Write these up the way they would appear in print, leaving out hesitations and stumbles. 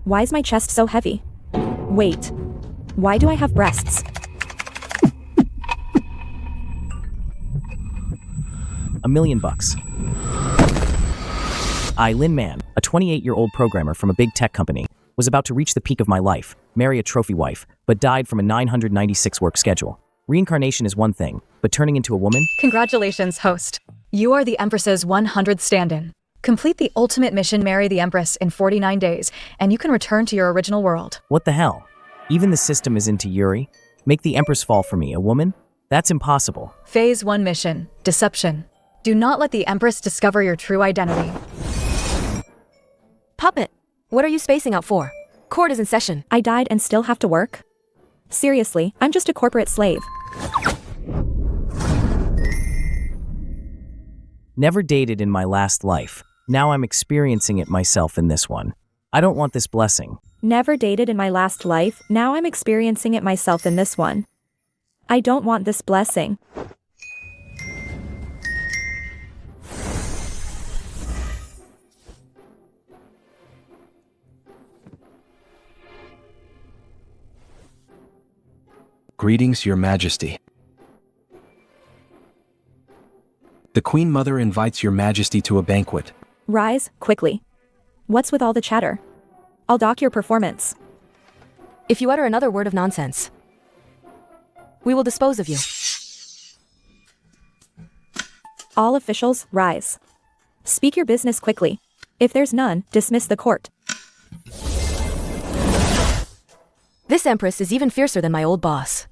Why is my chest so heavy? Wait. Why do I have breasts? $1 million. I, Lin Man, a 28-year-old programmer from a big tech company, was about to reach the peak of my life, marry a trophy wife, but died from a 996 work schedule. Reincarnation is one thing, but turning into a woman? Congratulations, host. You are the Empress's 100th stand-in. Complete the ultimate mission, marry the Empress, in 49 days, and you can return to your original world. What the hell? Even the system is into Yuri? Make the Empress fall for me, a woman? That's impossible. Phase 1 mission, Deception. Do not let the Empress discover your true identity. Puppet, what are you spacing out for? Court is in session. I died and still have to work? Seriously, I'm just a corporate slave. Never dated in my last life. Now I'm experiencing it myself in this one. I don't want this blessing. Never dated in my last life, now I'm experiencing it myself in this one. I don't want this blessing. Greetings, Your Majesty. The Queen Mother invites Your Majesty to a banquet. Rise, quickly. What's with all the chatter? I'll dock your performance. If you utter another word of nonsense, we will dispose of you. All officials, rise. Speak your business quickly. If there's none, dismiss the court. This Empress is even fiercer than my old boss.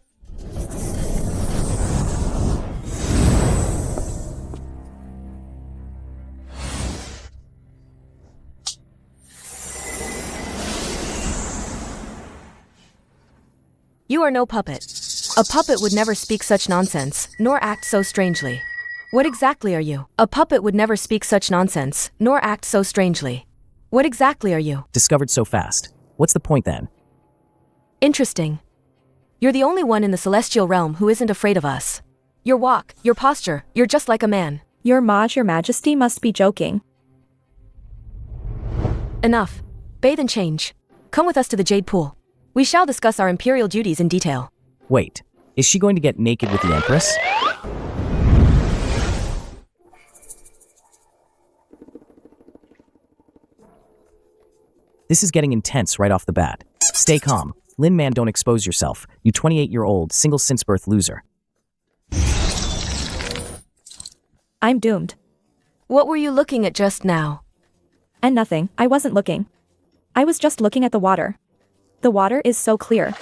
You are no puppet. A puppet would never speak such nonsense, nor act so strangely. What exactly are you? A puppet would never speak such nonsense, nor act so strangely. What exactly are you? Discovered so fast. What's the point then? Interesting. You're the only one in the celestial realm who isn't afraid of us. Your walk, your posture, you're just like a man. Your Majesty must be joking. Enough. Bathe and change. Come with us to the Jade Pool. We shall discuss our imperial duties in detail. Wait, is she going to get naked with the Empress? This is getting intense right off the bat. Stay calm. Lin Man, don't expose yourself, you 28-year-old, single since birth loser. I'm doomed. What were you looking at just now? And nothing, I wasn't looking. I was just looking at the water. The water is so clear.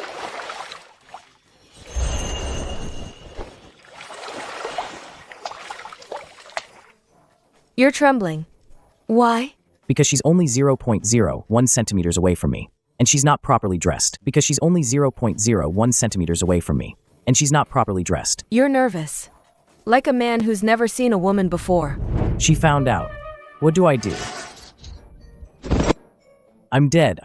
You're trembling. Why? Because she's only 0.01 centimeters away from me. And she's not properly dressed. Because she's only 0.01 centimeters away from me. And she's not properly dressed. You're nervous. Like a man who's never seen a woman before. She found out. What do I do? I'm dead.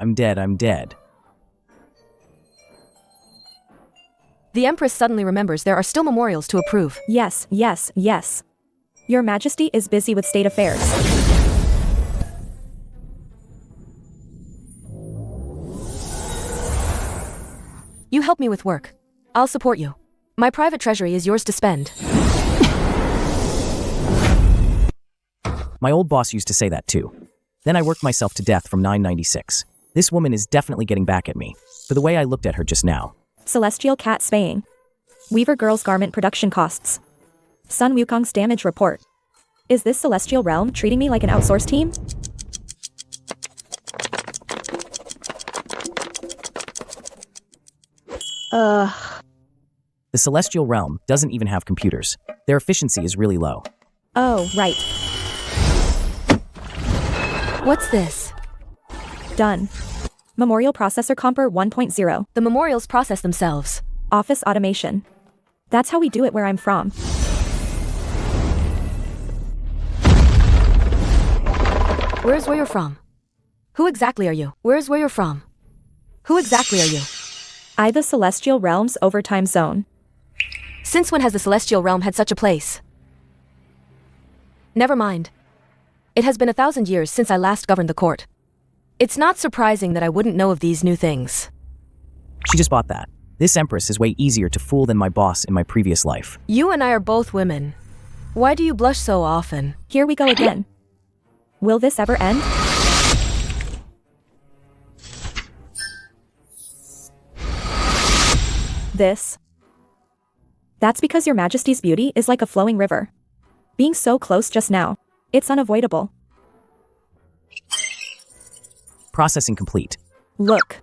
The Empress suddenly remembers there are still memorials to approve. Yes. Your Majesty is busy with state affairs. You help me with work. I'll support you. My private treasury is yours to spend. My old boss used to say that too. Then I worked myself to death from 996. This woman is definitely getting back at me, for the way I looked at her just now. Celestial cat spaying. Weaver girl's garment production costs. Sun Wukong's damage report. Is this celestial realm treating me like an outsourced team? The celestial realm doesn't even have computers. Their efficiency is really low. Oh, right. What's this? Done. Memorial Processor Comper 1.0. The memorials process themselves. Office automation. That's how we do it where I'm from. Where's where you're from? Who exactly are you? Where's where you're from? Who exactly are you? I, the Celestial Realm's overtime zone. Since when has the Celestial Realm had such a place? Never mind. It has been 1,000 years since I last governed the court. It's not surprising that I wouldn't know of these new things. She just bought that. This Empress is way easier to fool than my boss in my previous life. You and I are both women. Why do you blush so often? Here we go again. Will this ever end? This. That's because your Majesty's beauty is like a flowing river. Being so close just now, it's unavoidable. Processing complete. Look.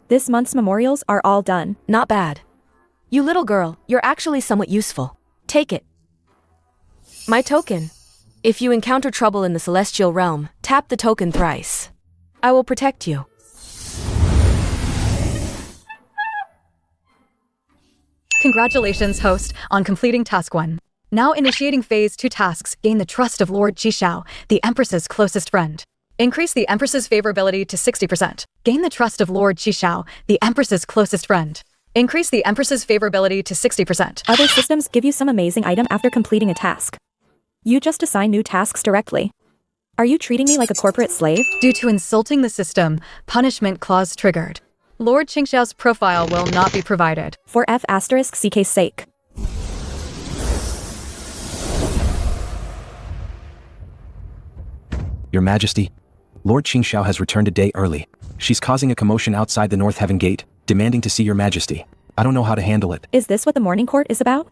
This month's memorials are all done. Not bad. You little girl, you're actually somewhat useful. Take it. My token. If you encounter trouble in the celestial realm, tap the token thrice. I will protect you. Congratulations, host, on completing Task 1. Now initiating Phase 2 tasks, gain the trust of Lord Qingxiao, the Empress's closest friend. Increase the Empress's favorability to 60%. Gain the trust of Lord Qingxiao, the Empress's closest friend. Increase the Empress's favorability to 60%. Other systems give you some amazing item after completing a task. You just assign new tasks directly. Are you treating me like a corporate slave? Due to insulting the system, punishment clause triggered. Lord Qingxiao's profile will not be provided. For F***'s sake. Your Majesty, Lord Qingxiao has returned a day early. She's causing a commotion outside the North Heaven Gate, demanding to see Your Majesty. I don't know how to handle it. Is this what the Morning Court is about?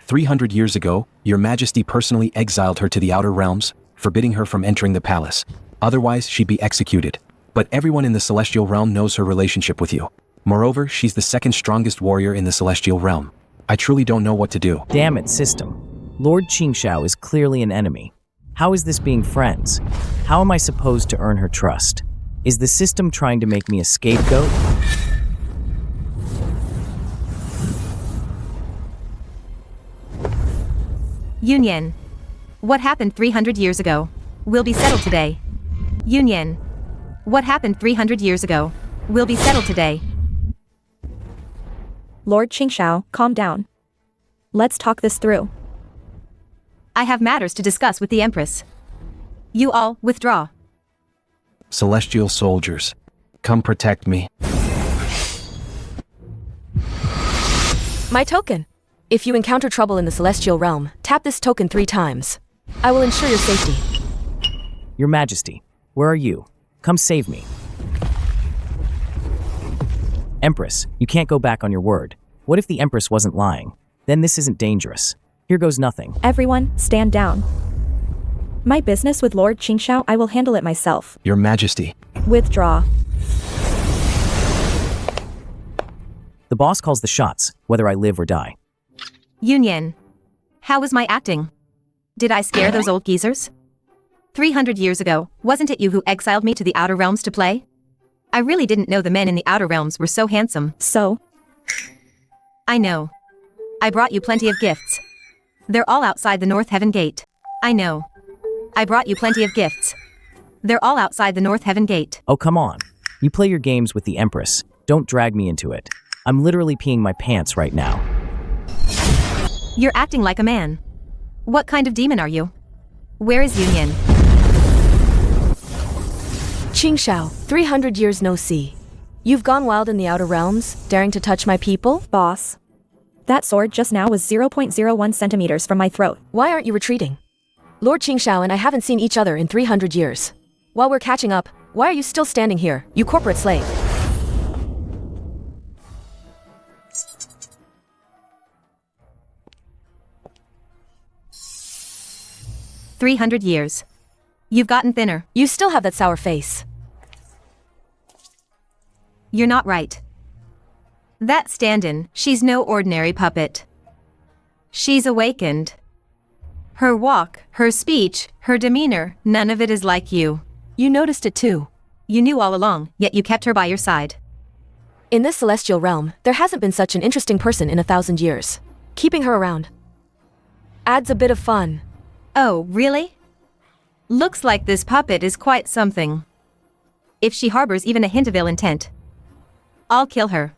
300 years ago, Your Majesty personally exiled her to the Outer Realms, forbidding her from entering the palace. Otherwise, she'd be executed. But everyone in the Celestial Realm knows her relationship with you. Moreover, she's the second strongest warrior in the Celestial Realm. I truly don't know what to do. Damn it, system. Lord Qingxiao is clearly an enemy. How is this being friends? How am I supposed to earn her trust? Is the system trying to make me a scapegoat? Yunyan. What happened 300 years ago will be settled today. Yunyan. What happened 300 years ago will be settled today. Lord Qingxiao, calm down. Let's talk this through. I have matters to discuss with the Empress. You all withdraw. Celestial soldiers, come protect me. My token. If you encounter trouble in the Celestial Realm, tap this token 3 times. I will ensure your safety. Your Majesty, where are you? Come save me. Empress, you can't go back on your word. What if the Empress wasn't lying? Then this isn't dangerous. Here goes nothing. Everyone, stand down. My business with Lord Qingxiao, I will handle it myself. Your Majesty. Withdraw. The boss calls the shots, whether I live or die. Yunyan. How was my acting? Did I scare those old geezers? 300 years ago, wasn't it you who exiled me to the Outer Realms to play? I really didn't know the men in the Outer Realms were so handsome. So? I know. I brought you plenty of gifts. They're all outside the North Heaven Gate. I know. I brought you plenty of gifts. They're all outside the North Heaven Gate. Oh, come on. You play your games with the Empress. Don't drag me into it. I'm literally peeing my pants right now. You're acting like a man. What kind of demon are you? Where is Yunyan? Qingxiao, 300 years no see. You've gone wild in the Outer Realms, daring to touch my people? Boss. That sword just now was 0.01 centimeters from my throat. Why aren't you retreating? Lord Qingxiao and I haven't seen each other in 300 years. While we're catching up, why are you still standing here, you corporate slave? "300 years. You've gotten thinner. You still have that sour face. You're not right. That stand-in, she's no ordinary puppet. She's awakened. Her walk, her speech, her demeanor, none of it is like you. You noticed it too. You knew all along, yet you kept her by your side. In this celestial realm, there hasn't been such an interesting person in 1,000 years. Keeping her around adds a bit of fun. Oh, really? Looks like this puppet is quite something. If she harbors even a hint of ill intent, I'll kill her.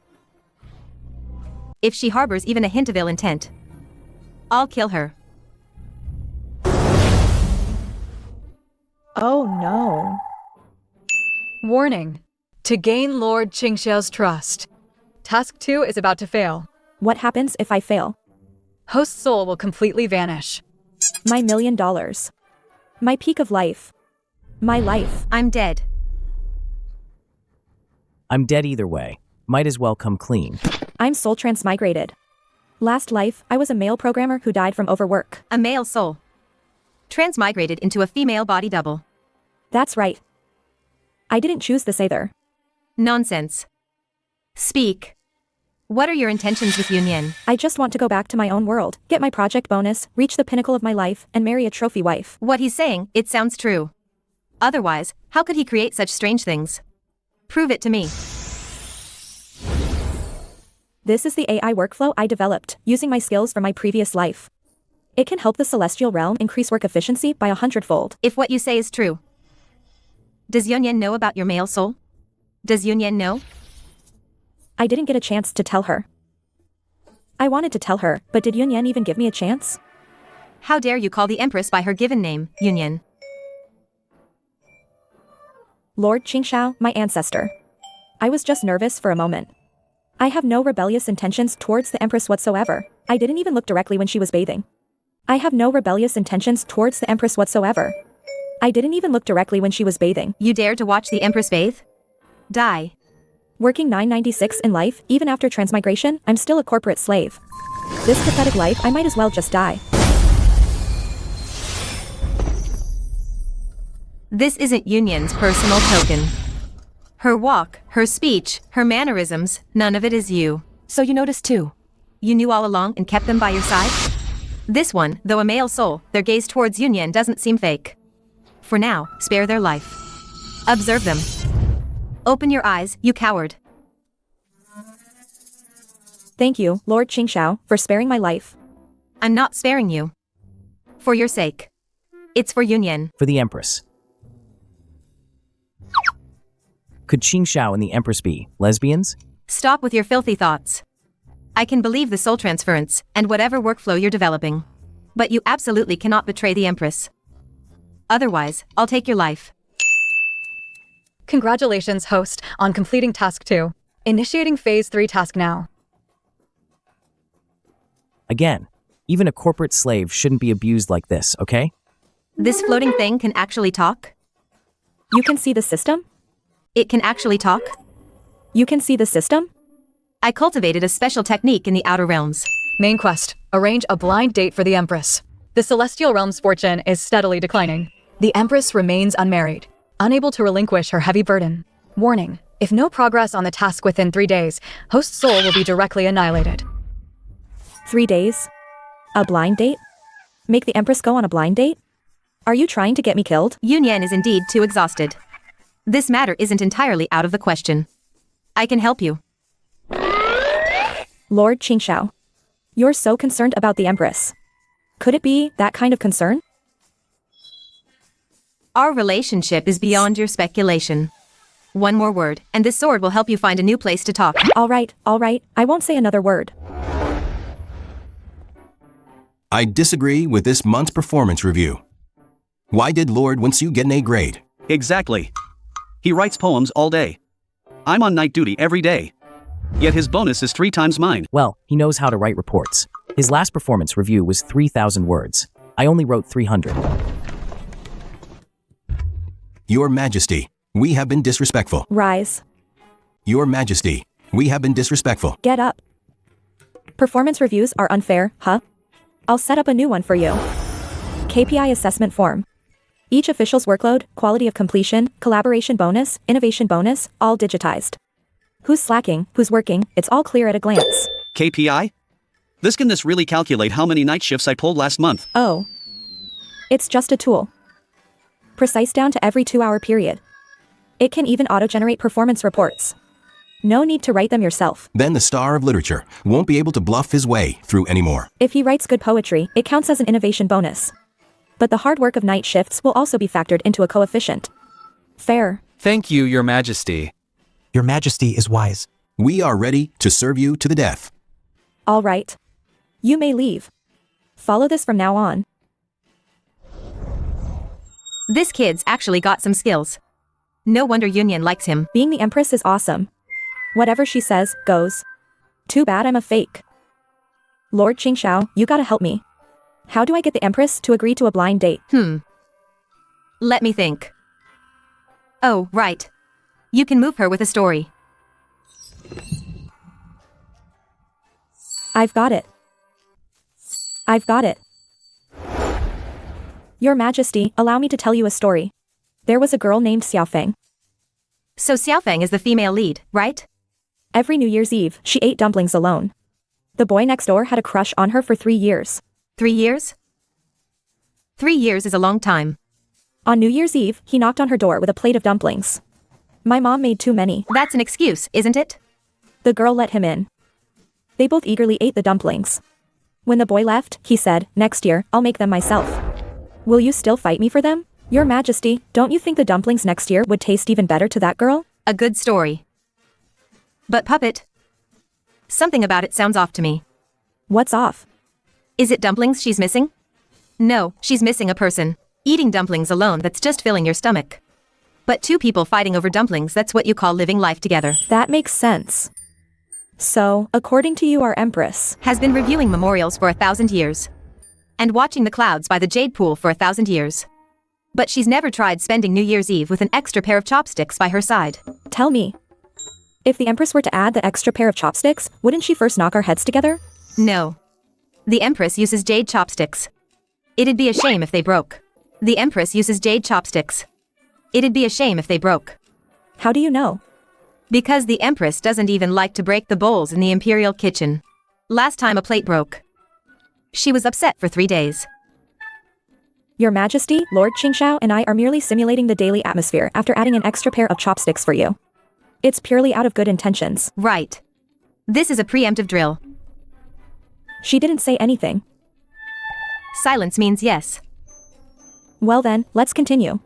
If she harbors even a hint of ill intent, I'll kill her. Oh no. Warning. To gain Lord Qingxiao's trust. Task 2 is about to fail. What happens if I fail? Host's soul will completely vanish. My $1 million. My peak of life. My life. I'm dead. I'm dead either way. Might as well come clean. I'm soul transmigrated. Last life, I was a male programmer who died from overwork. A male soul. Transmigrated into a female body double. That's right. I didn't choose this either. Nonsense. Speak. What are your intentions with Yunyan? I just want to go back to my own world, get my project bonus, reach the pinnacle of my life, and marry a trophy wife. What he's saying, it sounds true. Otherwise, how could he create such strange things? Prove it to me. This is the AI workflow I developed, using my skills from my previous life. It can help the celestial realm increase work efficiency by 100-fold. If what you say is true. Does Yunyan know about your male soul? Does Yunyan know? I didn't get a chance to tell her. I wanted to tell her, but did Yunyan even give me a chance? How dare you call the Empress by her given name, Yunyan? Lord Qingxiao, my ancestor. I was just nervous for a moment. I have no rebellious intentions towards the Empress whatsoever. I didn't even look directly when she was bathing. I have no rebellious intentions towards the Empress whatsoever. I didn't even look directly when she was bathing. You dare to watch the Empress bathe? Die. Working 996 in life, even after transmigration, I'm still a corporate slave. This pathetic life, I might as well just die. This isn't Yunyan's personal token. Her walk, her speech, her mannerisms, none of it is you. So you noticed too. You knew all along and kept them by your side? This one, though a male soul, their gaze towards Yunyan doesn't seem fake. For now, spare their life. Observe them. Open your eyes, you coward. Thank you, Lord Qingxiao, for sparing my life. I'm not sparing you. For your sake. It's for Yunyan. For the Empress. Could Qingxiao and the Empress be lesbians? Stop with your filthy thoughts. I can believe the soul transference, and whatever workflow you're developing. But you absolutely cannot betray the Empress. Otherwise, I'll take your life. Congratulations, host, on completing task 2. Initiating phase 3 task now. Again, even a corporate slave shouldn't be abused like this, okay? This floating thing can actually talk? You can see the system? It can actually talk? You can see the system? I cultivated a special technique in the Outer Realms. Main quest. Arrange a blind date for the Empress. The Celestial Realm's fortune is steadily declining. The Empress remains unmarried, unable to relinquish her heavy burden. Warning. If no progress on the task within 3 days, host's soul will be directly annihilated. 3 days? A blind date? Make the Empress go on a blind date? Are you trying to get me killed? Yunyan is indeed too exhausted. This matter isn't entirely out of the question. I can help you. Lord Qingxiao. You're so concerned about the Empress. Could it be that kind of concern? Our relationship is beyond your speculation. One more word, and this sword will help you find a new place to talk. All right, I won't say another word. I disagree with this month's performance review. Why did Lord Qingxiao get an A grade? Exactly. He writes poems all day. I'm on night duty every day. Yet his bonus is 3 times mine. Well, he knows how to write reports. His last performance review was 3,000 words. I only wrote 300. Your Majesty, we have been disrespectful. Rise. Your Majesty, we have been disrespectful. Get up. Performance reviews are unfair, huh? I'll set up a new one for you. KPI assessment form. Each official's workload, quality of completion, collaboration bonus, innovation bonus, all digitized. Who's slacking, who's working, it's all clear at a glance. KPI? Can this really calculate how many night shifts I pulled last month? Oh. It's just a tool. Precise down to every 2-hour period. It can even auto-generate performance reports. No need to write them yourself. Then the star of literature won't be able to bluff his way through anymore. If he writes good poetry, it counts as an innovation bonus. But the hard work of night shifts will also be factored into a coefficient. Fair. Thank you, Your Majesty. Your Majesty is wise. We are ready to serve you to the death. All right. You may leave. Follow this from now on. This kid's actually got some skills. No wonder Yunyan likes him. Being the Empress is awesome. Whatever she says, goes. Too bad I'm a fake. Lord Qingxiao, you gotta help me. How do I get the Empress to agree to a blind date? Let me think. Oh, right. You can move her with a story. I've got it. I've got it. Your Majesty, allow me to tell you a story. There was a girl named Xiaofeng. So Xiaofeng is the female lead, right? Every New Year's Eve, she ate dumplings alone. The boy next door had a crush on her for 3 years. 3 years? 3 years is a long time. On New Year's Eve, he knocked on her door with a plate of dumplings. My mom made too many. That's an excuse, isn't it? The girl let him in. They both eagerly ate the dumplings. When the boy left, he said, "Next year, I'll make them myself." Will you still fight me for them? Your Majesty, don't you think the dumplings next year would taste even better to that girl? A good story. But puppet, something about it sounds off to me. What's off? Is it dumplings she's missing? No, she's missing a person. Eating dumplings alone, that's just filling your stomach. But 2 people fighting over dumplings, that's what you call living life together. That makes sense. So, according to you, our Empress has been reviewing memorials for 1,000 years. And watching the clouds by the jade pool for 1,000 years. But she's never tried spending New Year's Eve with an extra pair of chopsticks by her side. Tell me. If the Empress were to add the extra pair of chopsticks, wouldn't she first knock our heads together? No. The Empress uses jade chopsticks. It'd be a shame if they broke. The Empress uses jade chopsticks. It'd be a shame if they broke. How do you know? Because the Empress doesn't even like to break the bowls in the Imperial kitchen. Last time a plate broke, she was upset for 3 days. Your Majesty, Lord Qingxiao and I are merely simulating the daily atmosphere after adding an extra pair of chopsticks for you. It's purely out of good intentions. Right. This is a preemptive drill. She didn't say anything. Silence means yes. Well then, let's continue.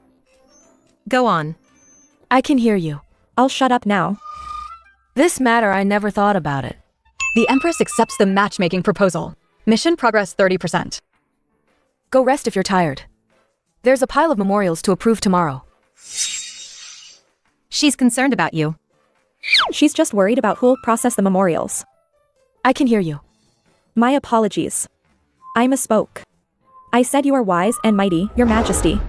Go on. I can hear you. I'll shut up now. This matter, I never thought about it. The Empress accepts the matchmaking proposal. Mission progress 30%. Go rest if you're tired. There's a pile of memorials to approve tomorrow. She's concerned about you. She's just worried about who'll process the memorials. I can hear you. My apologies. I misspoke. I said you are wise and mighty, Your Majesty.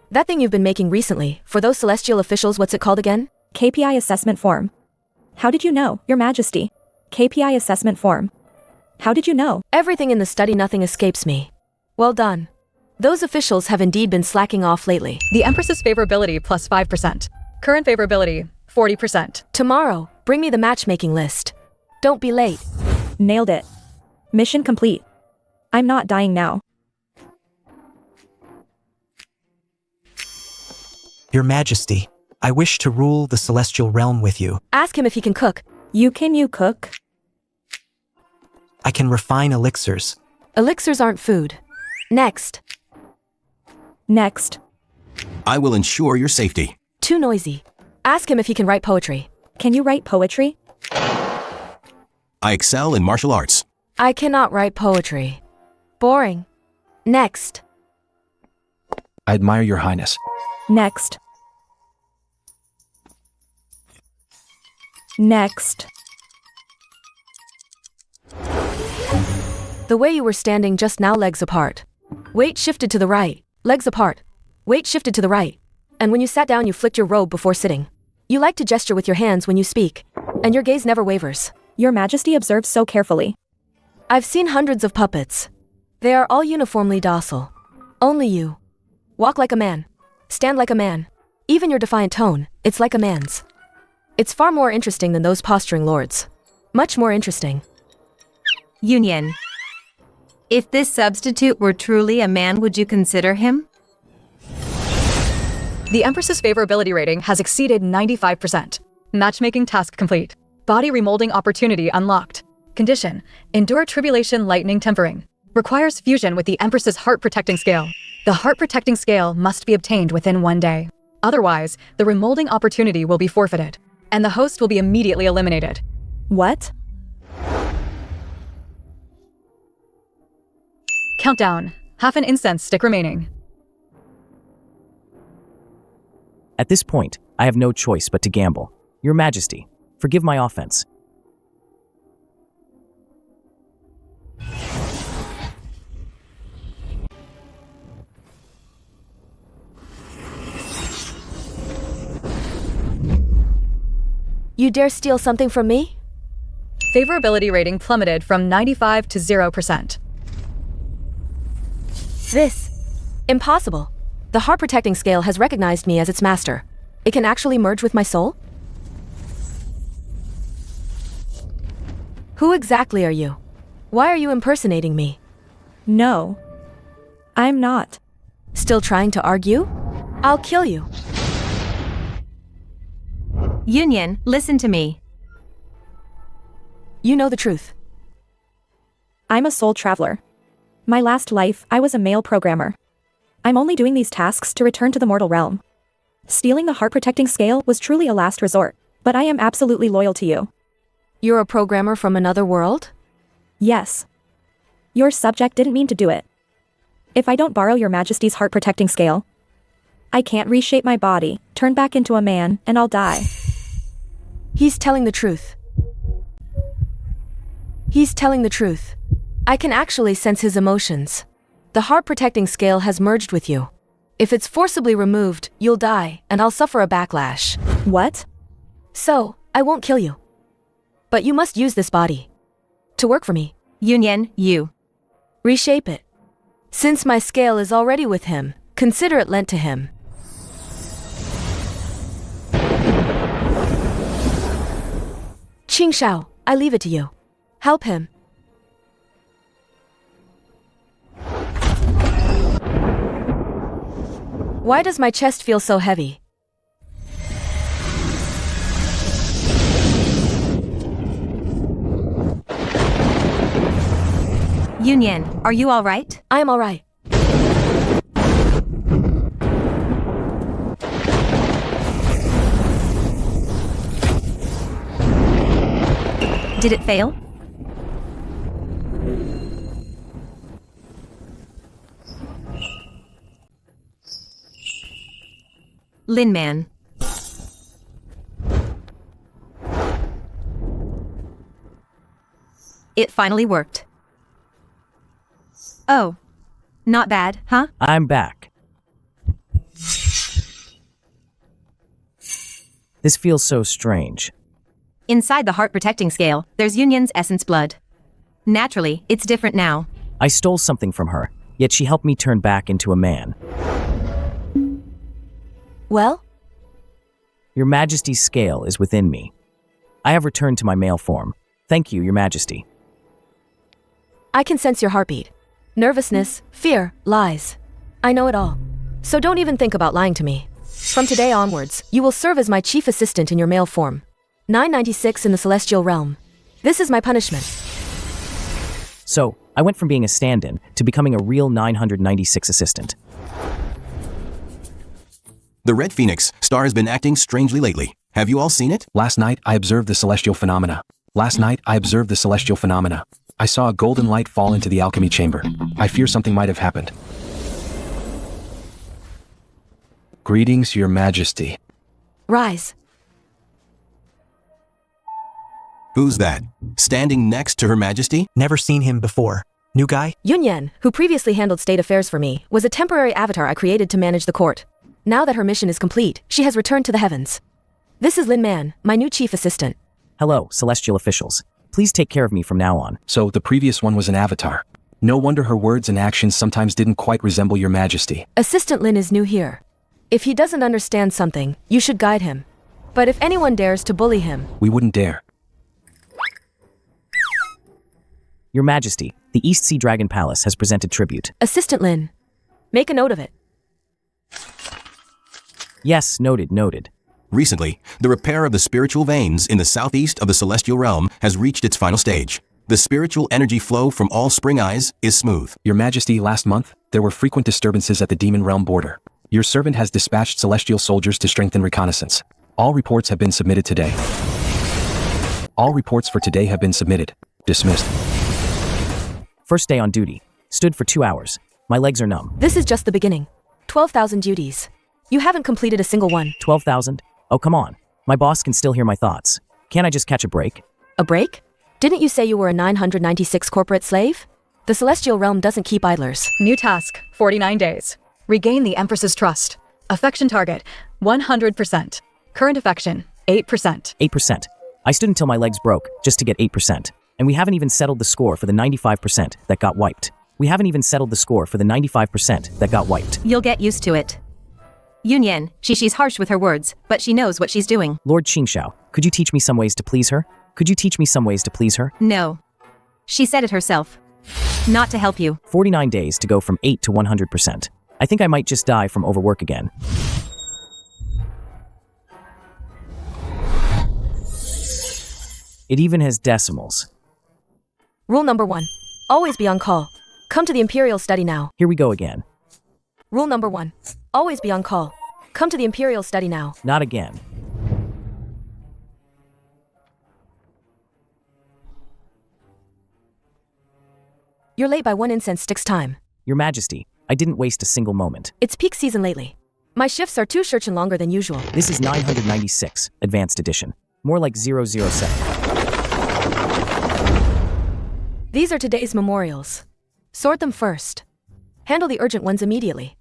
That thing you've been making recently, for those celestial officials, what's it called again? KPI assessment form. How did you know, Your Majesty? KPI assessment form. How did you know? Everything in the study, nothing escapes me. Well done. Those officials have indeed been slacking off lately. The Empress's favorability plus 5%. Current favorability 40%. Tomorrow, bring me the matchmaking list. Don't be late. Nailed it. Mission complete. I'm not dying now. Your Majesty, I wish to rule the celestial realm with you. Ask him if he can cook. You cook? I can refine elixirs. Elixirs aren't food. Next. Next. I will ensure your safety. Too noisy. Ask him if he can write poetry. Can you write poetry? I excel in martial arts. I cannot write poetry. Boring. Next. I admire your highness. Next. Next. The way you were standing just now, legs apart. Weight shifted to the right. Legs apart. Weight shifted to the right. And when you sat down, you flicked your robe before sitting. You like to gesture with your hands when you speak. And your gaze never wavers. Your Majesty observes so carefully. I've seen hundreds of puppets. They are all uniformly docile. Only you. Walk like a man. Stand like a man. Even your defiant tone, it's like a man's. It's far more interesting than those posturing lords. Much more interesting. Yunyan. If this substitute were truly a man, would you consider him? The Empress's favorability rating has exceeded 95%. Matchmaking task complete. Body remolding opportunity unlocked. Condition: endure tribulation lightning tempering. Requires fusion with the Empress's heart protecting scale. The heart protecting scale must be obtained within 1 day. Otherwise, the remolding opportunity will be forfeited, and the host will be immediately eliminated. What? Countdown. Half an incense stick remaining. At this point, I have no choice but to gamble. Your Majesty, forgive my offense. You dare steal something from me? Favorability rating plummeted from 95 to 0%. This. Impossible. The heart protecting scale has recognized me as its master. It can actually merge with my soul? Who exactly are you? Why are you impersonating me? No. I'm not. Still trying to argue? I'll kill you. Yunyan, listen to me. You know the truth. I'm a soul traveler. My last life, I was a male programmer. I'm only doing these tasks to return to the mortal realm. Stealing the heart-protecting scale was truly a last resort, but I am absolutely loyal to you. You're a programmer from another world? Yes. Your subject didn't mean to do it. If I don't borrow your Majesty's heart-protecting scale, I can't reshape my body, turn back into a man, and I'll die. He's telling the truth. He's telling the truth. I can actually sense his emotions. The heart-protecting scale has merged with you. If it's forcibly removed, you'll die, and I'll suffer a backlash. What? So, I won't kill you. But you must use this body to work for me. Yunyan, you. Reshape it. Since my scale is already with him, consider it lent to him. Qingxiao, I leave it to you. Help him. Why does my chest feel so heavy? Yunyan, are you all right? I am all right. Did it fail? Lin Man. It finally worked. Oh. Not bad, huh? I'm back. This feels so strange. Inside the heart-protecting scale, there's Yunyan's essence blood. Naturally, it's different now. I stole something from her, yet she helped me turn back into a man. Well? Your Majesty's scale is within me. I have returned to my male form. Thank you, Your Majesty. I can sense your heartbeat. Nervousness, fear, lies. I know it all. So don't even think about lying to me. From today onwards, you will serve as my chief assistant in your male form. 996 in the celestial realm. This is my punishment. So, I went from being a stand-in to becoming a real 996 assistant. The Red Phoenix star has been acting strangely lately. Have you all seen it? Last night, I observed the celestial phenomena. I saw a golden light fall into the alchemy chamber. I fear something might have happened. Greetings, Your Majesty. Rise. Who's that? Standing next to Her Majesty? Never seen him before. New guy? Yunyan, who previously handled state affairs for me, was a temporary avatar I created to manage the court. Now that her mission is complete, she has returned to the heavens. This is Lin Man, my new chief assistant. Hello, celestial officials. Please take care of me from now on. So, the previous one was an avatar. No wonder her words and actions sometimes didn't quite resemble Your Majesty. Assistant Lin is new here. If he doesn't understand something, you should guide him. But if anyone dares to bully him, We wouldn't dare. Your Majesty, the East Sea Dragon Palace has presented tribute. Assistant Lin, make a note of it. Yes, noted. Recently, the repair of the spiritual veins in the southeast of the celestial realm has reached its final stage. The spiritual energy flow from all spring eyes is smooth. Your Majesty, last month, there were frequent disturbances at the demon realm border. Your servant has dispatched celestial soldiers to strengthen reconnaissance. All reports have been submitted today. All reports for today have been submitted. Dismissed. First day on duty. Stood for 2 hours. My legs are numb. This is just the beginning. 12,000 duties. You haven't completed a single one. 12,000? Oh, come on. My boss can still hear my thoughts. Can't I just catch a break? A break? Didn't you say you were a 996 corporate slave? The Celestial Realm doesn't keep idlers. New task, 49 days. Regain the Empress's trust. Affection target, 100%. Current affection, 8%. 8%. I stood until my legs broke just to get 8%. And we haven't even settled the score for the 95% that got wiped. We haven't even settled the score for the 95% that got wiped. You'll get used to it. Yunyan, she's harsh with her words, but she knows what she's doing. Lord Qingxiao, could you teach me some ways to please her? Could you teach me some ways to please her? No. She said it herself. Not to help you. 49 days to go from 8 to 100%. I think I might just die from overwork again. It even has decimals. Rule number 1. Always be on call. Come to the Imperial study now. Here we go again. Rule number 1. Always be on call. Come to the Imperial study now. Not again. You're late by 1 incense stick's time. Your Majesty, I didn't waste a single moment. It's peak season lately. My shifts are 2 shirts longer than usual. This is 996, Advanced Edition. More like 007. These are today's memorials. Sort them first. Handle the urgent ones immediately.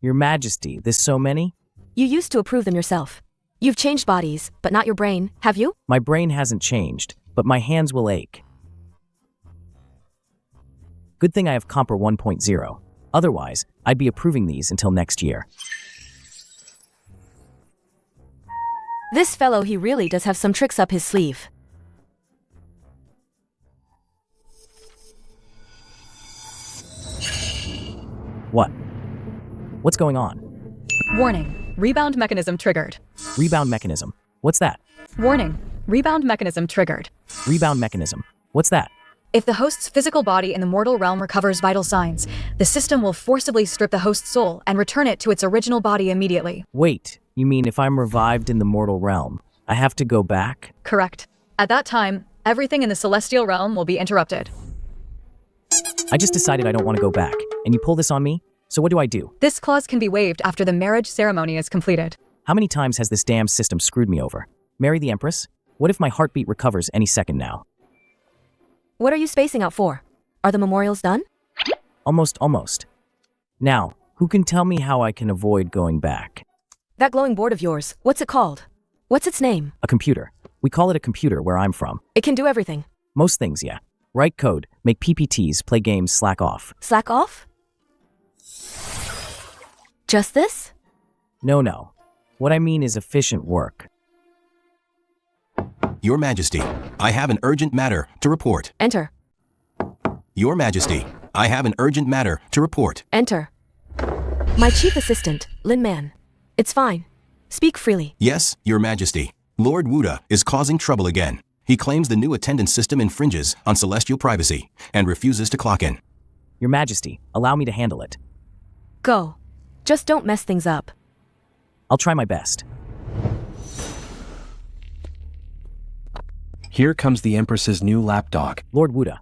Your Majesty, this so many? You used to approve them yourself. You've changed bodies, but not your brain, have you? My brain hasn't changed, but my hands will ache. Good thing I have Comper 1.0. Otherwise, I'd be approving these until next year. This fellow, he really does have some tricks up his sleeve. What? What's going on? Warning, rebound mechanism triggered. Rebound mechanism. What's that? Warning, rebound mechanism triggered. Rebound mechanism. What's that? If the host's physical body in the mortal realm recovers vital signs, the system will forcibly strip the host's soul and return it to its original body immediately. Wait, you mean if I'm revived in the mortal realm, I have to go back? Correct. At that time, everything in the celestial realm will be interrupted. I just decided I don't want to go back, and you pull this on me? So what do I do? This clause can be waived after the marriage ceremony is completed. How many times has this damn system screwed me over? Marry the Empress? What if my heartbeat recovers any second now? What are you spacing out for? Are the memorials done? Almost. Now, who can tell me how I can avoid going back? That glowing board of yours, what's it called? What's its name? A computer. We call it a computer where I'm from. It can do everything. Most things, yeah. Write code, make PPTs, play games, slack off. Slack off? Just this? No. What I mean is efficient work. Your Majesty, I have an urgent matter to report. Enter. Your Majesty, I have an urgent matter to report. Enter. My chief assistant, Lin Man. It's fine. Speak freely. Yes, Your Majesty. Lord Wuda is causing trouble again. He claims the new attendance system infringes on celestial privacy and refuses to clock in. Your Majesty, allow me to handle it. Go. Just don't mess things up. I'll try my best. Here comes the Empress's new lapdog. Lord Wuda,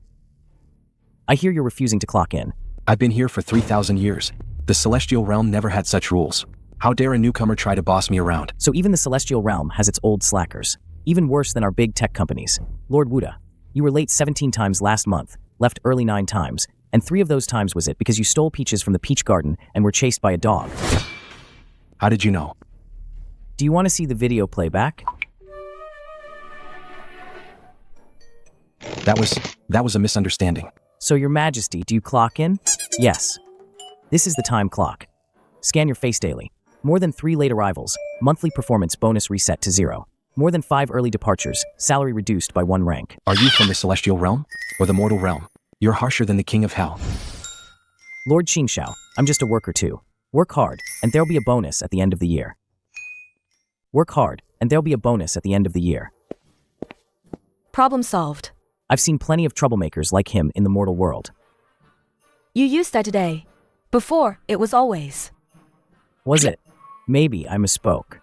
I hear you're refusing to clock in. I've been here for 3,000 years. The Celestial Realm never had such rules. How dare a newcomer try to boss me around? So even the Celestial Realm has its old slackers. Even worse than our big tech companies. Lord Wuda, you were late 17 times last month, left early 9 times, and 3 of those times was it because you stole peaches from the peach garden and were chased by a dog. How did you know? Do you want to see the video playback? That was a misunderstanding. So Your Majesty, do you clock in? Yes. This is the time clock. Scan your face daily. More than 3 late arrivals, monthly performance bonus reset to 0. More than 5 early departures, salary reduced by 1 rank. Are you from the Celestial Realm? Or the Mortal Realm? You're harsher than the King of Hell. Lord Qingxiao, I'm just a worker too. Work hard, and there'll be a bonus at the end of the year. Work hard, and there'll be a bonus at the end of the year. Problem solved. I've seen plenty of troublemakers like him in the mortal world. You used that today. Before, it was always. Was it? Maybe I misspoke.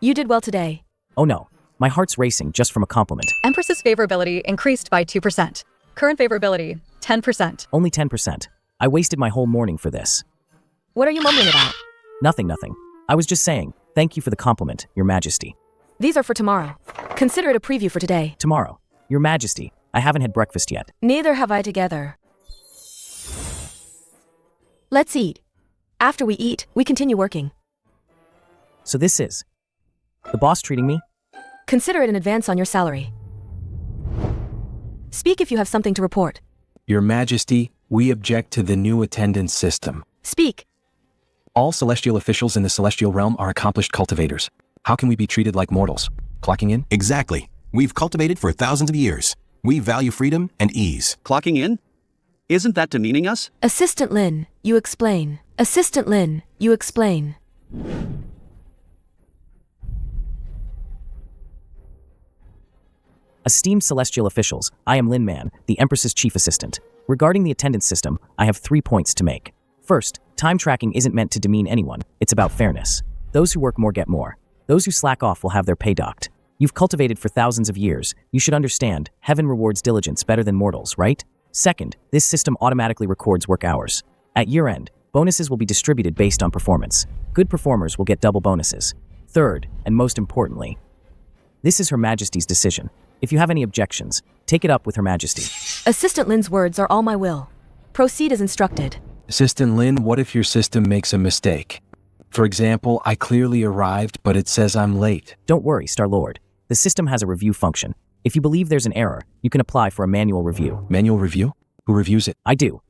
You did well today. Oh no, my heart's racing just from a compliment. Empress's favorability increased by 2%. Current favorability, 10%. Only 10%. I wasted my whole morning for this. What are you mumbling about? Nothing. I was just saying, thank you for the compliment, Your Majesty. These are for tomorrow. Consider it a preview for today. Tomorrow. Your Majesty, I haven't had breakfast yet. Neither have I together. Let's eat. After we eat, we continue working. So this is the boss treating me? Consider it an advance on your salary. Speak if you have something to report. Your Majesty, we object to the new attendance system. Speak. All celestial officials in the celestial realm are accomplished cultivators. How can we be treated like mortals? Clocking in? Exactly. We've cultivated for thousands of years. We value freedom and ease. Clocking in? Isn't that demeaning us? Assistant Lin, you explain. Assistant Lin, you explain. Esteemed celestial officials, I am Lin Man, the Empress's chief assistant. Regarding the attendance system, I have 3 points to make. First, time tracking isn't meant to demean anyone, it's about fairness. Those who work more get more. Those who slack off will have their pay docked. You've cultivated for thousands of years. You should understand, heaven rewards diligence better than mortals, right? Second, this system automatically records work hours. At year-end, bonuses will be distributed based on performance. Good performers will get double bonuses. Third, and most importantly, this is Her Majesty's decision. If you have any objections, take it up with Her Majesty. Assistant Lin's words are all my will. Proceed as instructed. Assistant Lin, what if your system makes a mistake? For example, I clearly arrived, but it says I'm late. Don't worry, Star-Lord. The system has a review function. If you believe there's an error, you can apply for a manual review. Manual review? Who reviews it? I do.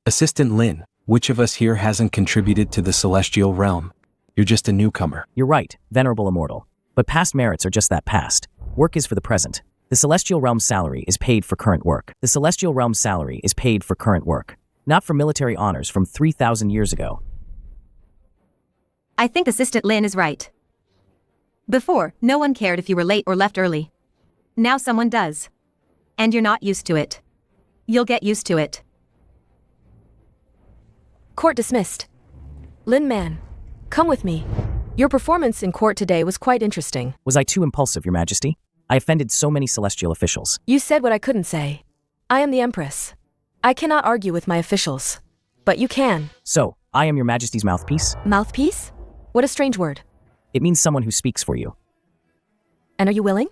Assistant Lin, which of us here hasn't contributed to the celestial realm? You're just a newcomer. You're right, Venerable Immortal. But past merits are just that past. Work is for the present. The celestial realm's salary is paid for current work. The celestial realm's salary is paid for current work. Not for military honors from 3,000 years ago. I think Assistant Lin is right. Before, no one cared if you were late or left early. Now someone does. And you're not used to it. You'll get used to it. Court dismissed. Lin Man, come with me. Your performance in court today was quite interesting. Was I too impulsive, Your Majesty? I offended so many celestial officials. You said what I couldn't say. I am the Empress. I cannot argue with my officials. But you can. So, I am Your Majesty's mouthpiece? Mouthpiece? What a strange word. It means someone who speaks for you. And are you willing?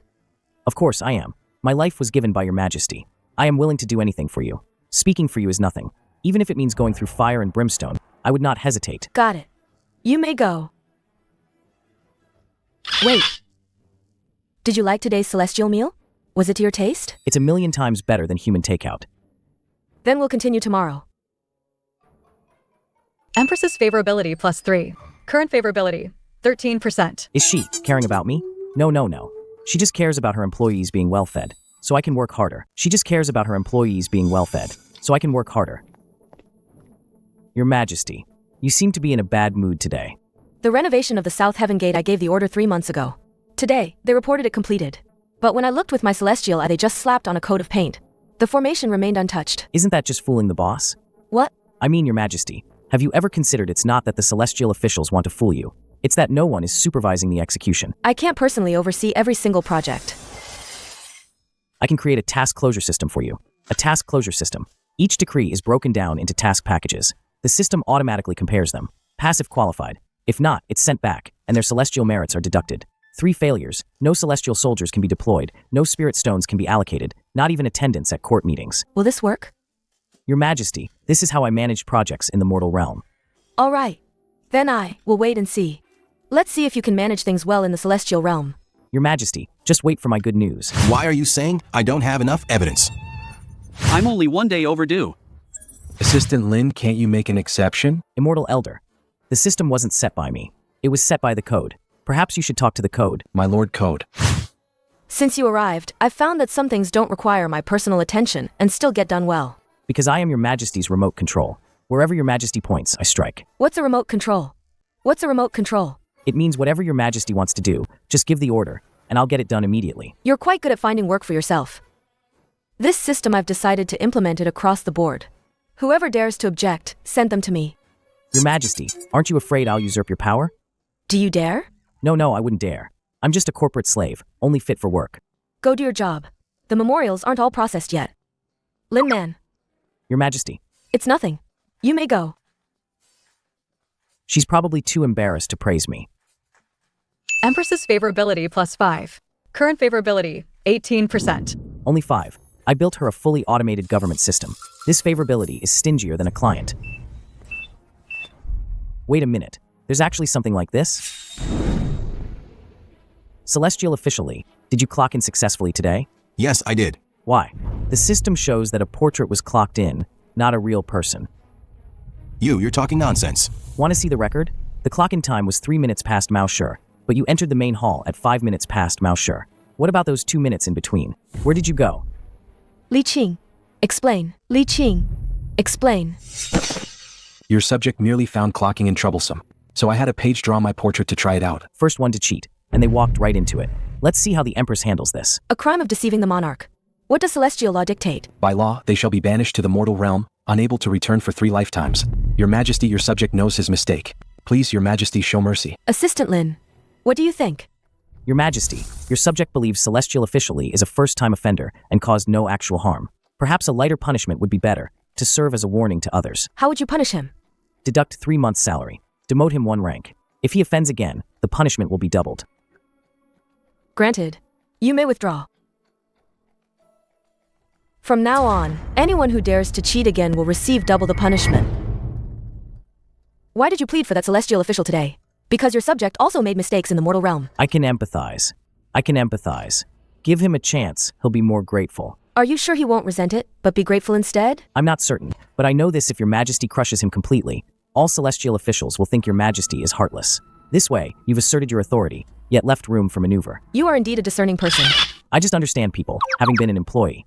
Of course I am. My life was given by Your Majesty. I am willing to do anything for you. Speaking for you is nothing. Even if it means going through fire and brimstone, I would not hesitate. Got it. You may go. Wait. Did you like today's celestial meal? Was it to your taste? It's 1,000,000 times better than human takeout. Then we'll continue tomorrow. Empress's favorability +3. Current favorability, 13%. Is she caring about me? No. She just cares about her employees being well fed, so I can work harder. She just cares about her employees being well fed, so I can work harder. Your Majesty, you seem to be in a bad mood today. The renovation of the South Heaven Gate, I gave the order 3 months ago. Today, they reported it completed. But when I looked with my celestial eye, they just slapped on a coat of paint. The formation remained untouched. Isn't that just fooling the boss? What? I mean, Your Majesty, have you ever considered it's not that the celestial officials want to fool you? It's that no one is supervising the execution. I can't personally oversee every single project. I can create a task closure system for you. A task closure system. Each decree is broken down into task packages. The system automatically compares them. Passive qualified. If not, it's sent back, and their celestial merits are deducted. 3 failures. No celestial soldiers can be deployed. No spirit stones can be allocated. Not even attendance at court meetings. Will this work? Your Majesty, this is how I manage projects in the mortal realm. All right. Then I will wait and see. Let's see if you can manage things well in the celestial realm. Your Majesty, just wait for my good news. Why are you saying I don't have enough evidence? I'm only 1 day overdue. Assistant Lin, can't you make an exception? Immortal Elder. The system wasn't set by me. It was set by the code. Perhaps you should talk to the code. My Lord Code. Since you arrived, I've found that some things don't require my personal attention and still get done well. Because I am Your Majesty's remote control. Wherever Your Majesty points, I strike. What's a remote control? What's a remote control? It means whatever Your Majesty wants to do, just give the order, and I'll get it done immediately. You're quite good at finding work for yourself. This system, I've decided to implement it across the board. Whoever dares to object, send them to me. Your Majesty, aren't you afraid I'll usurp your power? Do you dare? No, I wouldn't dare. I'm just a corporate slave, only fit for work. Go do your job. The memorials aren't all processed yet. Lin Man. Your Majesty, It's nothing. You may go. She's probably too embarrassed to praise me. Empress's favorability +5. Current favorability, 18%. Only 5. I built her a fully automated government system. This favorability is stingier than a client. Wait a minute. There's actually something like this? Celestial officially, did you clock in successfully today? Yes, I did. Why? The system shows that a portrait was clocked in, not a real person. You're talking nonsense. Want to see the record? The clock-in time was 3 minutes past Maosher, but you entered the main hall at 5 minutes past Maosher. What about those 2 minutes in between? Where did you go? Li Qing. Explain. Li Qing. Explain. Your subject merely found clocking in troublesome, so I had a page draw my portrait to try it out. First one to cheat, and they walked right into it. Let's see how the Empress handles this. A crime of deceiving the monarch. What does celestial law dictate? By law, they shall be banished to the mortal realm, unable to return for 3 lifetimes. Your Majesty, your subject knows his mistake. Please, Your Majesty, show mercy. Assistant Lin. What do you think? Your Majesty, your subject believes Celestial officially is a first-time offender and caused no actual harm. Perhaps a lighter punishment would be better, to serve as a warning to others. How would you punish him? Deduct 3 months' salary. Demote him 1 rank. If he offends again, the punishment will be doubled. Granted. You may withdraw. From now on, anyone who dares to cheat again will receive double the punishment. Why did you plead for that celestial official today? Because your subject also made mistakes in the mortal realm. I can empathize. Give him a chance, he'll be more grateful. Are you sure he won't resent it, but be grateful instead? I'm not certain, but I know this: if your Majesty crushes him completely, all celestial officials will think your Majesty is heartless. This way, you've asserted your authority, yet left room for maneuver. You are indeed a discerning person. I just understand people, having been an employee.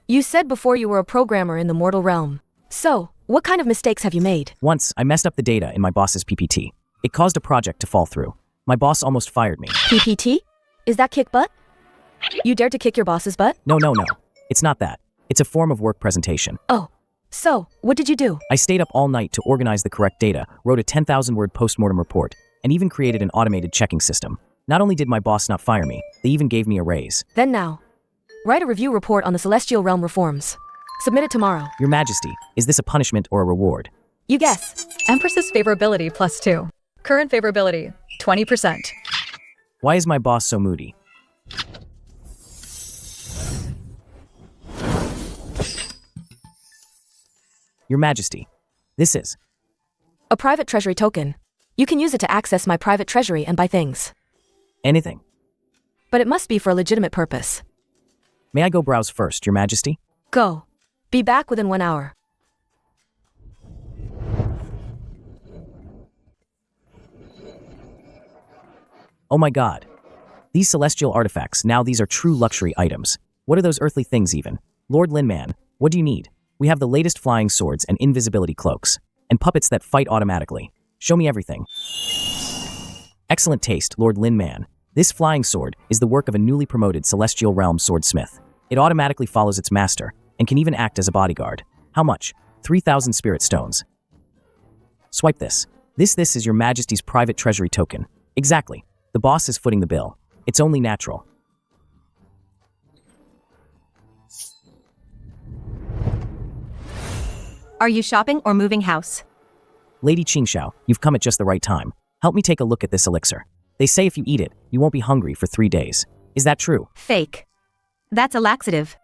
You said before you were a programmer in the mortal realm. So, what kind of mistakes have you made? Once, I messed up the data in my boss's PPT. It caused a project to fall through. My boss almost fired me. PPT? Is that kick butt? You dared to kick your boss's butt? No. It's not that. It's a form of work presentation. Oh. So, what did you do? I stayed up all night to organize the correct data, wrote a 10,000-word postmortem report, and even created an automated checking system. Not only did my boss not fire me, they even gave me a raise. Then now, write a review report on the Celestial Realm reforms. Submit it tomorrow. Your Majesty, is this a punishment or a reward? You guess. Empress's favorability +2. Current favorability, 20%. Why is my boss so moody? Your Majesty, this is a private treasury token. You can use it to access my private treasury and buy things. Anything. But it must be for a legitimate purpose. May I go browse first, Your Majesty? Go. Be back within 1 hour. Oh my god. These celestial artifacts, now these are true luxury items. What are those earthly things even? Lord Lin Man, what do you need? We have the latest flying swords and invisibility cloaks, and puppets that fight automatically. Show me everything. Excellent taste, Lord Lin Man. This flying sword is the work of a newly promoted Celestial Realm swordsmith. It automatically follows its master, and can even act as a bodyguard. How much? 3,000 spirit stones. Swipe this. This is Your Majesty's private treasury token. Exactly. The boss is footing the bill. It's only natural. Are you shopping or moving house? Lady Qingxiao, you've come at just the right time. Help me take a look at this elixir. They say if you eat it, you won't be hungry for 3 days. Is that true? Fake. That's a laxative.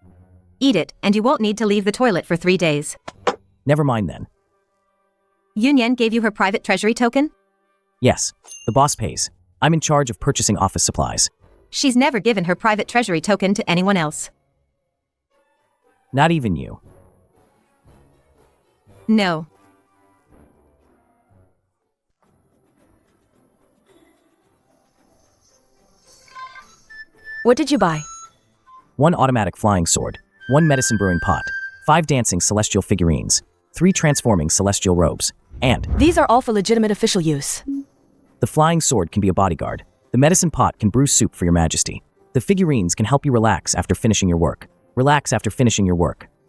Eat it, and you won't need to leave the toilet for 3 days. Never mind then. Yunyan gave you her private treasury token? Yes, the boss pays. I'm in charge of purchasing office supplies. She's never given her private treasury token to anyone else. Not even you. No. What did you buy? 1 automatic flying sword, 1 medicine brewing pot, 5 dancing celestial figurines, 3 transforming celestial robes, and These are all for legitimate official use. the flying sword can be a bodyguard. The medicine pot can brew soup for Your Majesty. The figurines can help you relax after finishing your work.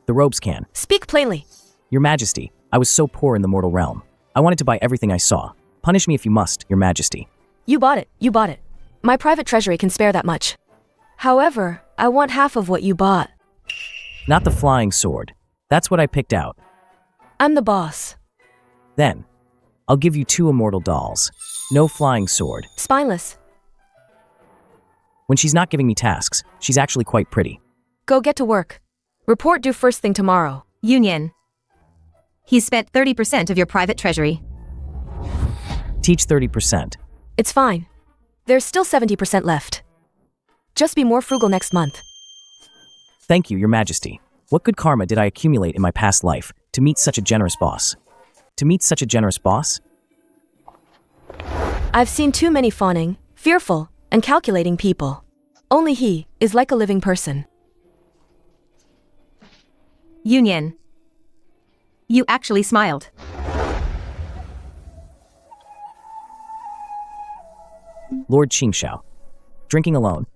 The robes can. Speak plainly. Your Majesty, I was so poor in the mortal realm. I wanted to buy everything I saw. Punish me if you must, Your Majesty. You bought it. My private treasury can spare that much. However, I want half of what you bought. Not the flying sword. That's what I picked out. I'm the boss. Then, I'll give you 2 immortal dolls. No flying sword. Spineless. When she's not giving me tasks, she's actually quite pretty. Go get to work. Report due first thing tomorrow. Yunyan. He's spent 30% of your private treasury. Teach 30%. It's fine. There's still 70% left. Just be more frugal next month. Thank you, Your Majesty. What good karma did I accumulate in my past life to meet such a generous boss? To meet such a generous boss? I've seen too many fawning, fearful, and calculating people. Only he is like a living person. Yunyan. You actually smiled. Lord Qingxiao. Drinking alone.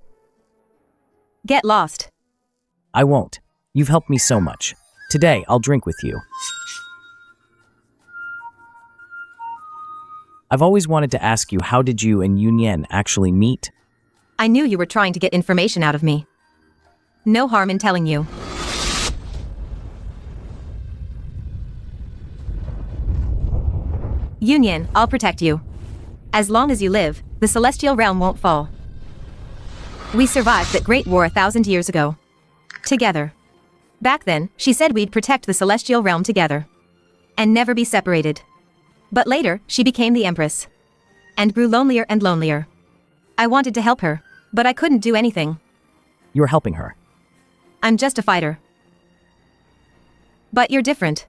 Get lost. I won't. You've helped me so much. Today, I'll drink with you. I've always wanted to ask you, how did you and Yunyan actually meet? I knew you were trying to get information out of me. No harm in telling you. Yunyan, I'll protect you. As long as you live, the celestial realm won't fall. We survived that great war 1,000 years ago. Together. Back then, she said we'd protect the celestial realm together. And never be separated. But later, she became the Empress. And grew lonelier and lonelier. I wanted to help her, but I couldn't do anything. You're helping her. I'm just a fighter. But you're different.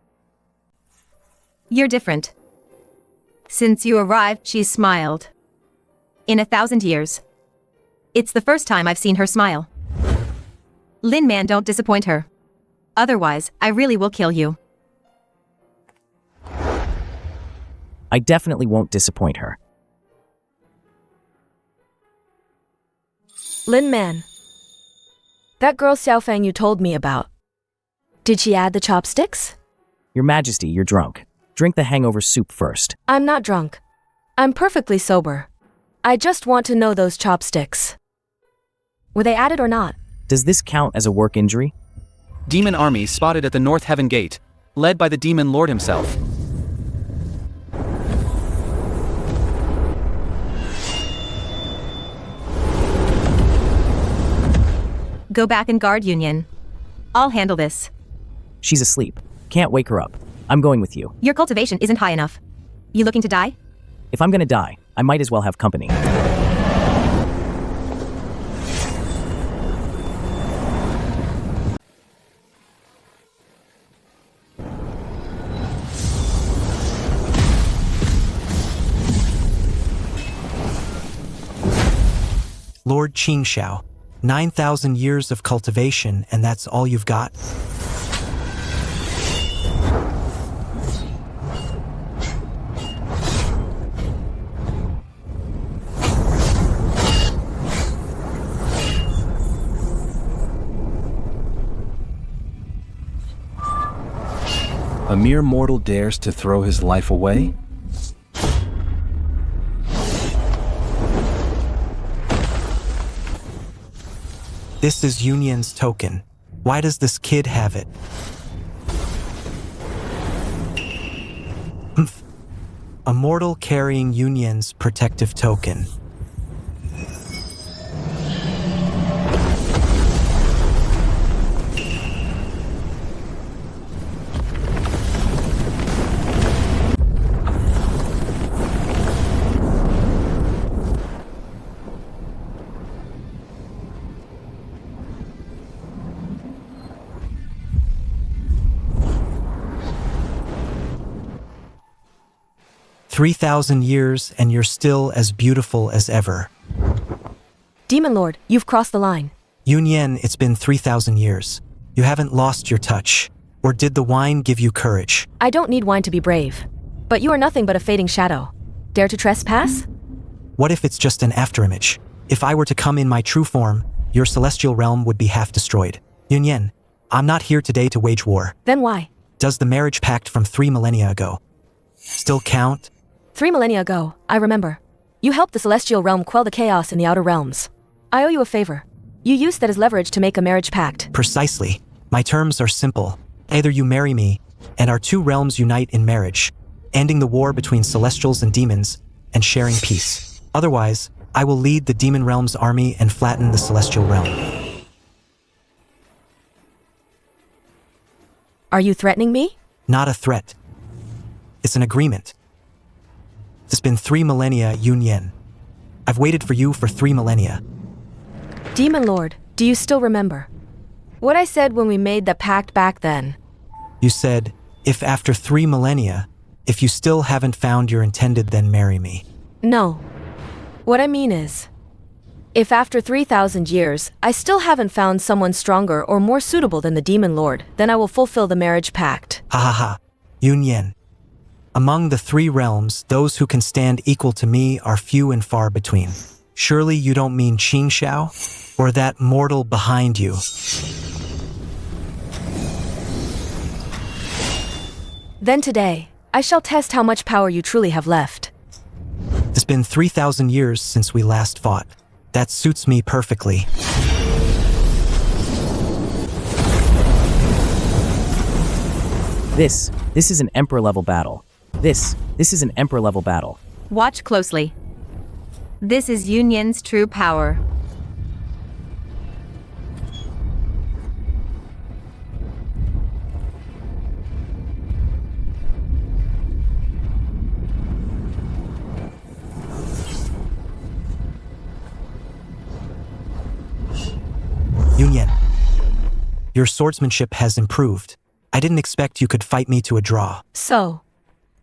You're different. Since you arrived, she's smiled. In 1,000 years. It's the first time I've seen her smile. Lin Man, don't disappoint her. Otherwise, I really will kill you. I definitely won't disappoint her. Lin Man. That girl Xiaofang you told me about. Did she add the chopsticks? Your Majesty, you're drunk. Drink the hangover soup first. I'm not drunk. I'm perfectly sober. I just want to know those chopsticks. Were they added or not? Does this count as a work injury? Demon army spotted at the North Heaven Gate, led by the Demon Lord himself. Go back and guard Yunyan. I'll handle this. She's asleep. Can't wake her up. I'm going with you. Your cultivation isn't high enough. You looking to die? If I'm gonna die, I might as well have company. Lord Qingxiao, 9,000 years of cultivation, and that's all you've got? A mere mortal dares to throw his life away? This is Yunyan's token. Why does this kid have it? Humph. A mortal carrying Yunyan's protective token. "3,000 years and you're still as beautiful as ever." Demon Lord, you've crossed the line. Yunyan, it's been 3,000 years. You haven't lost your touch. Or did the wine give you courage? I don't need wine to be brave. But you are nothing but a fading shadow. Dare to trespass? What if it's just an afterimage? If I were to come in my true form, your celestial realm would be half destroyed. Yunyan, I'm not here today to wage war. Then why? Does the marriage pact from 3 millennia ago still count? 3 millennia ago, I remember. You helped the celestial realm quell the chaos in the outer realms. I owe you a favor. You used that as leverage to make a marriage pact. Precisely. My terms are simple. Either you marry me, and our two realms unite in marriage, ending the war between celestials and demons, and sharing peace. Otherwise, I will lead the demon realm's army and flatten the celestial realm. Are you threatening me? Not a threat. It's an agreement. It's been 3 millennia, Yunyan. I've waited for you for 3 millennia. Demon Lord, do you still remember what I said when we made the pact back then? You said, if after 3 millennia, if you still haven't found your intended, then marry me. No. What I mean is, if after 3,000 years, I still haven't found someone stronger or more suitable than the Demon Lord, then I will fulfill the marriage pact. Ha ha ha. Yunyan. Among the 3 realms, those who can stand equal to me are few and far between. Surely you don't mean Qingxiao? Or that mortal behind you? Then today, I shall test how much power you truly have left. It's been 3,000 years since we last fought. That suits me perfectly. This is an Emperor-level battle. This is an Emperor-level battle. Watch closely. This is Yunyan's true power. Yunyan, your swordsmanship has improved. I didn't expect you could fight me to a draw. So,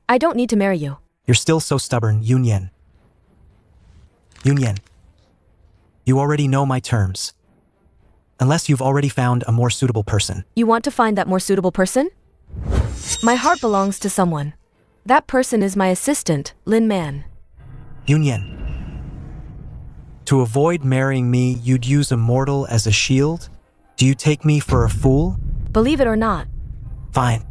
I don't need to marry you. You're still so stubborn, Yunyan. Yunyan, you already know my terms. Unless you've already found a more suitable person. You want to find that more suitable person? My heart belongs to someone. That person is my assistant, Lin Man. Yunyan, to avoid marrying me, you'd use a mortal as a shield? Do you take me for a fool? Believe it or not. Fine.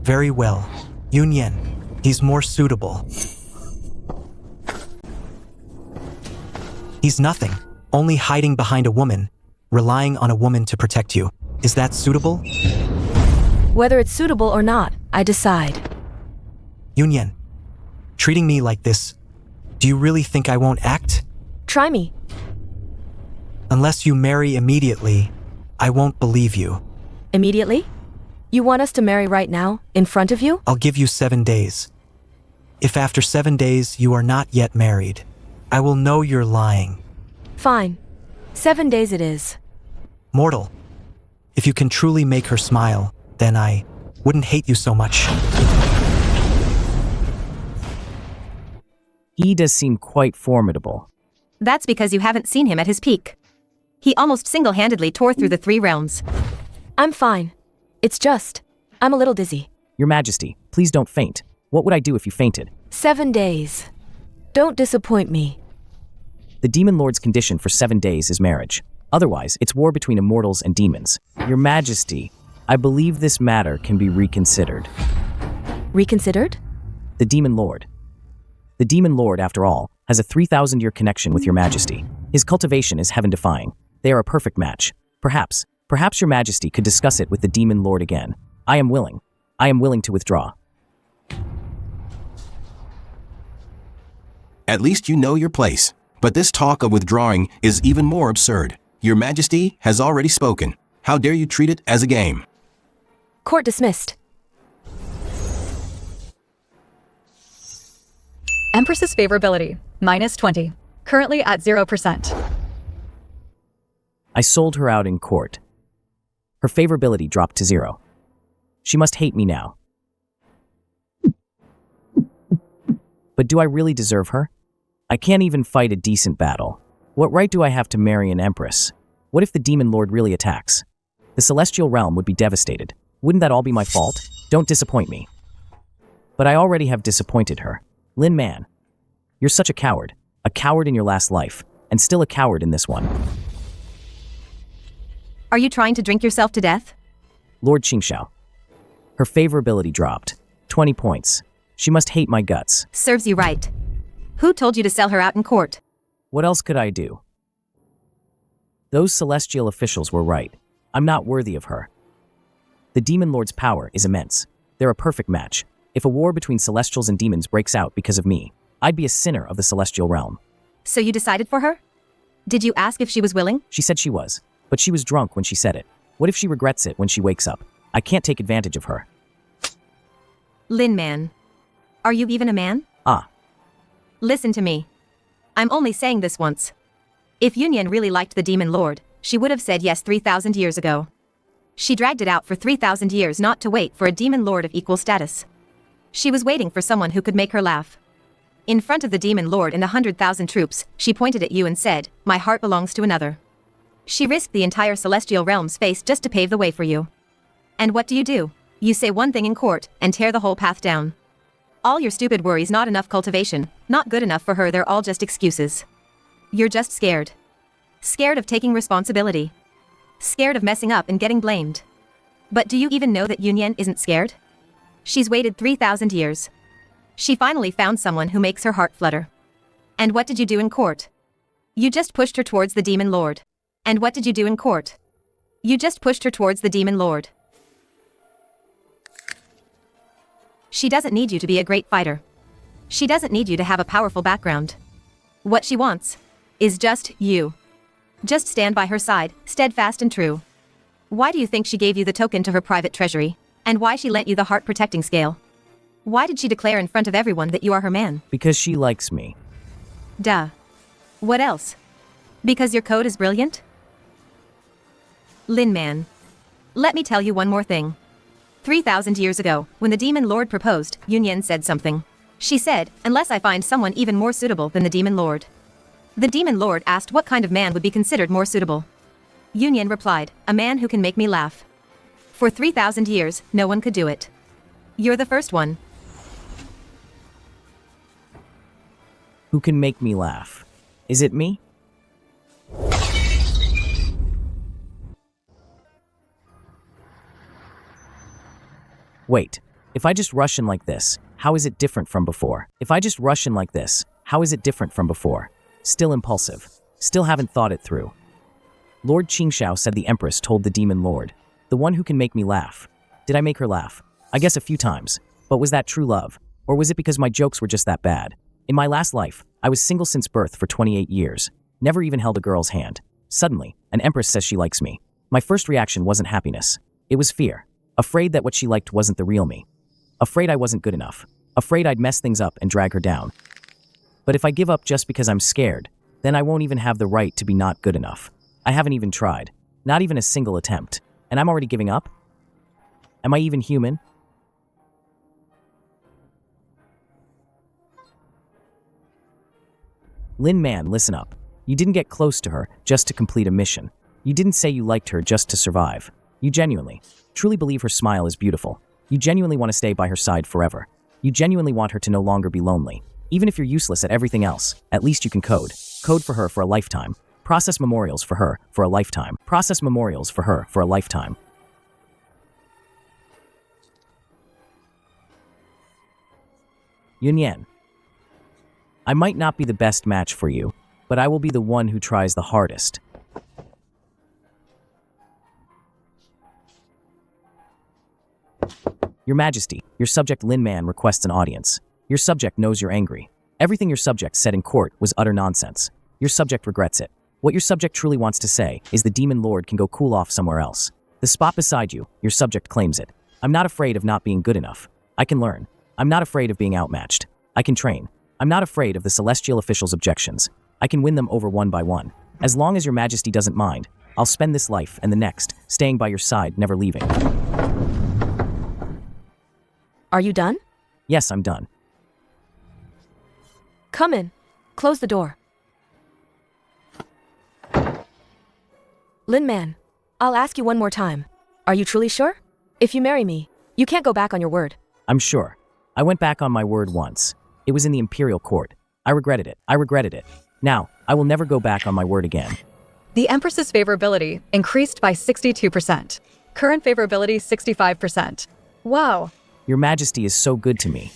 Very well. Yunyan, he's more suitable. He's nothing, only hiding behind a woman, relying on a woman to protect you. Is that suitable? Whether it's suitable or not, I decide. Yunyan, treating me like this, do you really think I won't act? Try me. Unless you marry immediately, I won't believe you. Immediately? You want us to marry right now, in front of you? I'll give you 7 days. If after 7 days you are not yet married, I will know you're lying. Fine. 7 days it is. Mortal, if you can truly make her smile, then I wouldn't hate you so much. He does seem quite formidable. That's because you haven't seen him at his peak. He almost single-handedly tore through the 3 realms. I'm fine. It's just, I'm a little dizzy. Your Majesty, please don't faint. What would I do if you fainted? 7 days. Don't disappoint me. The Demon Lord's condition for 7 days is marriage. Otherwise, it's war between immortals and demons. Your Majesty, I believe this matter can be reconsidered. Reconsidered? The Demon Lord. The Demon Lord, after all, has a 3,000-year connection with Your Majesty. His cultivation is heaven-defying. They are a perfect match. Perhaps Your Majesty could discuss it with the Demon Lord again. I am willing to withdraw. At least you know your place. But this talk of withdrawing is even more absurd. Your Majesty has already spoken. How dare you treat it as a game? Court dismissed. Empress's favorability, -20. Currently at 0%. I sold her out in court. Her favorability dropped to 0. She must hate me now. But do I really deserve her? I can't even fight a decent battle. What right do I have to marry an empress? What if the Demon Lord really attacks? The celestial realm would be devastated. Wouldn't that all be my fault? Don't disappoint me. But I already have disappointed her. Lin Man, you're such a coward in your last life, and still a coward in this one. Are you trying to drink yourself to death? Lord Qingxiao. Her favorability dropped. 20 points. She must hate my guts. Serves you right. Who told you to sell her out in court? What else could I do? Those celestial officials were right. I'm not worthy of her. The Demon Lord's power is immense. They're a perfect match. If a war between celestials and demons breaks out because of me, I'd be a sinner of the celestial realm. So you decided for her? Did you ask if she was willing? She said she was, but she was drunk when she said it. What if she regrets it when she wakes up? I can't take advantage of her. Lin Man. Are you even a man? Ah. Listen to me. I'm only saying this once. If Yunyan really liked the Demon Lord, she would have said yes 3,000 years ago. She dragged it out for 3,000 years not to wait for a Demon Lord of equal status. She was waiting for someone who could make her laugh. In front of the Demon Lord and the 100,000 troops, she pointed at you and said, "My heart belongs to another." She risked the entire celestial realm's face just to pave the way for you. And what do? You say one thing in court and tear the whole path down. All your stupid worries, not enough cultivation, not good enough for her, they're all just excuses. You're just scared. Scared of taking responsibility. Scared of messing up and getting blamed. But do you even know that Yunyan isn't scared? She's waited 3,000 years. She finally found someone who makes her heart flutter. And what did you do in court? You just pushed her towards the Demon Lord. And what did you do in court? You just pushed her towards the Demon Lord. She doesn't need you to be a great fighter. She doesn't need you to have a powerful background. What she wants is just you. Just stand by her side, steadfast and true. Why do you think she gave you the token to her private treasury? And why she lent you the heart protecting scale? Why did she declare in front of everyone that you are her man? Because she likes me. Duh. What else? Because your code is brilliant? Lin Man. Let me tell you one more thing. 3,000 years ago, when the Demon Lord proposed, Yunyan said something. She said, "Unless I find someone even more suitable than the Demon Lord." The Demon Lord asked what kind of man would be considered more suitable. Yunyan replied, "A man who can make me laugh." For 3,000 years, no one could do it. You're the first one. Who can make me laugh? Is it me? Wait, if I just rush in like this, how is it different from before? If I just rush in like this, how is it different from before? Still impulsive. Still haven't thought it through. Lord Qingxiao said the Empress told the Demon Lord, "The one who can make me laugh." Did I make her laugh? I guess a few times. But was that true love? Or was it because my jokes were just that bad? In my last life, I was single since birth for 28 years. Never even held a girl's hand. Suddenly, an Empress says she likes me. My first reaction wasn't happiness. It was fear. Afraid that what she liked wasn't the real me. Afraid I wasn't good enough. Afraid I'd mess things up and drag her down. But if I give up just because I'm scared, then I won't even have the right to be not good enough. I haven't even tried. Not even a single attempt. And I'm already giving up? Am I even human? Lin Man, listen up. You didn't get close to her just to complete a mission. You didn't say you liked her just to survive. You genuinely, truly believe her smile is beautiful. You genuinely want to stay by her side forever. You genuinely want her to no longer be lonely. Even if you're useless at everything else, at least you can code. Code for her for a lifetime. Process memorials for her for a lifetime. Process memorials for her for a lifetime. Yunyan. I might not be the best match for you, but I will be the one who tries the hardest. Your Majesty, your subject Lin Man requests an audience. Your subject knows you're angry. Everything your subject said in court was utter nonsense. Your subject regrets it. What your subject truly wants to say is the Demon Lord can go cool off somewhere else. The spot beside you, your subject claims it. I'm not afraid of not being good enough. I can learn. I'm not afraid of being outmatched. I can train. I'm not afraid of the celestial officials' objections. I can win them over one by one. As long as your Majesty doesn't mind, I'll spend this life and the next, staying by your side, never leaving. Are you done? Yes, I'm done. Come in. Close the door. Lin Man, I'll ask you one more time. Are you truly sure? If you marry me, you can't go back on your word. I'm sure. I went back on my word once. It was in the Imperial Court. I regretted it. I regretted it. Now, I will never go back on my word again. The Empress's favorability increased by 62%. Current favorability 65%. Wow. Your Majesty is so good to me.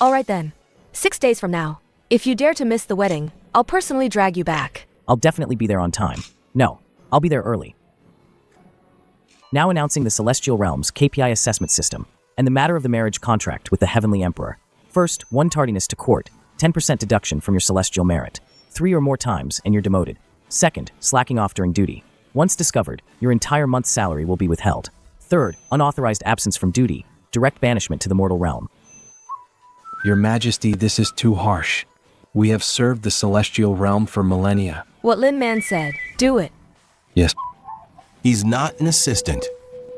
All right then. 6 days from now, if you dare to miss the wedding, I'll personally drag you back. I'll definitely be there on time. No, I'll be there early. Now announcing the Celestial Realms KPI assessment system and the matter of the marriage contract with the Heavenly Emperor. First, 1 tardiness to court, 10% deduction from your celestial merit. 3 or more times and you're demoted. Second, slacking off during duty. Once discovered, your entire month's salary will be withheld. Third, unauthorized absence from duty, direct banishment to the mortal realm. Your Majesty, this is too harsh. We have served the celestial realm for millennia. What Lin Man said. Do it. Yes, He's not an assistant.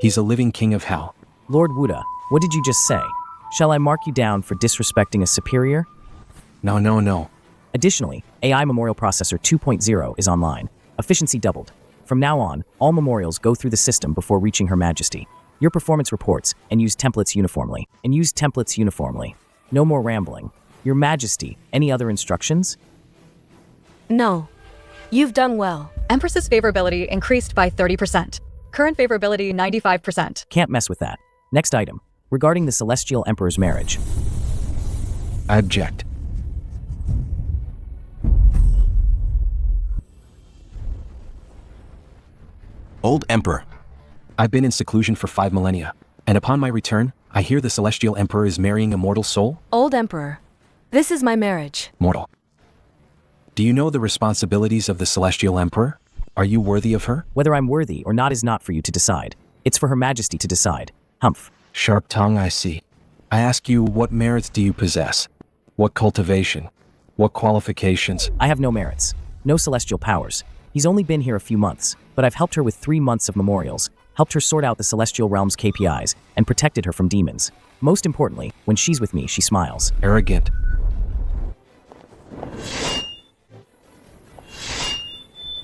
he's a living king of hell. Lord Wuda, what did you just say? Shall I mark you down for disrespecting a superior? No. Additionally, AI Memorial Processor 2.0 is online. Efficiency doubled. From now on, all memorials go through the system before reaching Her Majesty. Your performance reports and use templates uniformly. No more rambling. Your Majesty, any other instructions? No. You've done well. Empress's favorability increased by 30%. Current favorability 95%. Can't mess with that. Next item. Regarding the Celestial Emperor's marriage. I object. Old Emperor. I've been in seclusion for 5 millennia, and upon my return, I hear the celestial emperor is marrying a mortal soul? Old Emperor. This is my marriage. Mortal. Do you know the responsibilities of the celestial emperor? Are you worthy of her? Whether I'm worthy or not is not for you to decide. It's for Her Majesty to decide. Humph. Sharp tongue, I see. I ask you, what merits do you possess? What cultivation? What qualifications? I have no merits. No celestial powers. He's only been here a few months, but I've helped her with 3 months of memorials, helped her sort out the Celestial Realms KPIs, and protected her from demons. Most importantly, when she's with me, she smiles. Arrogant.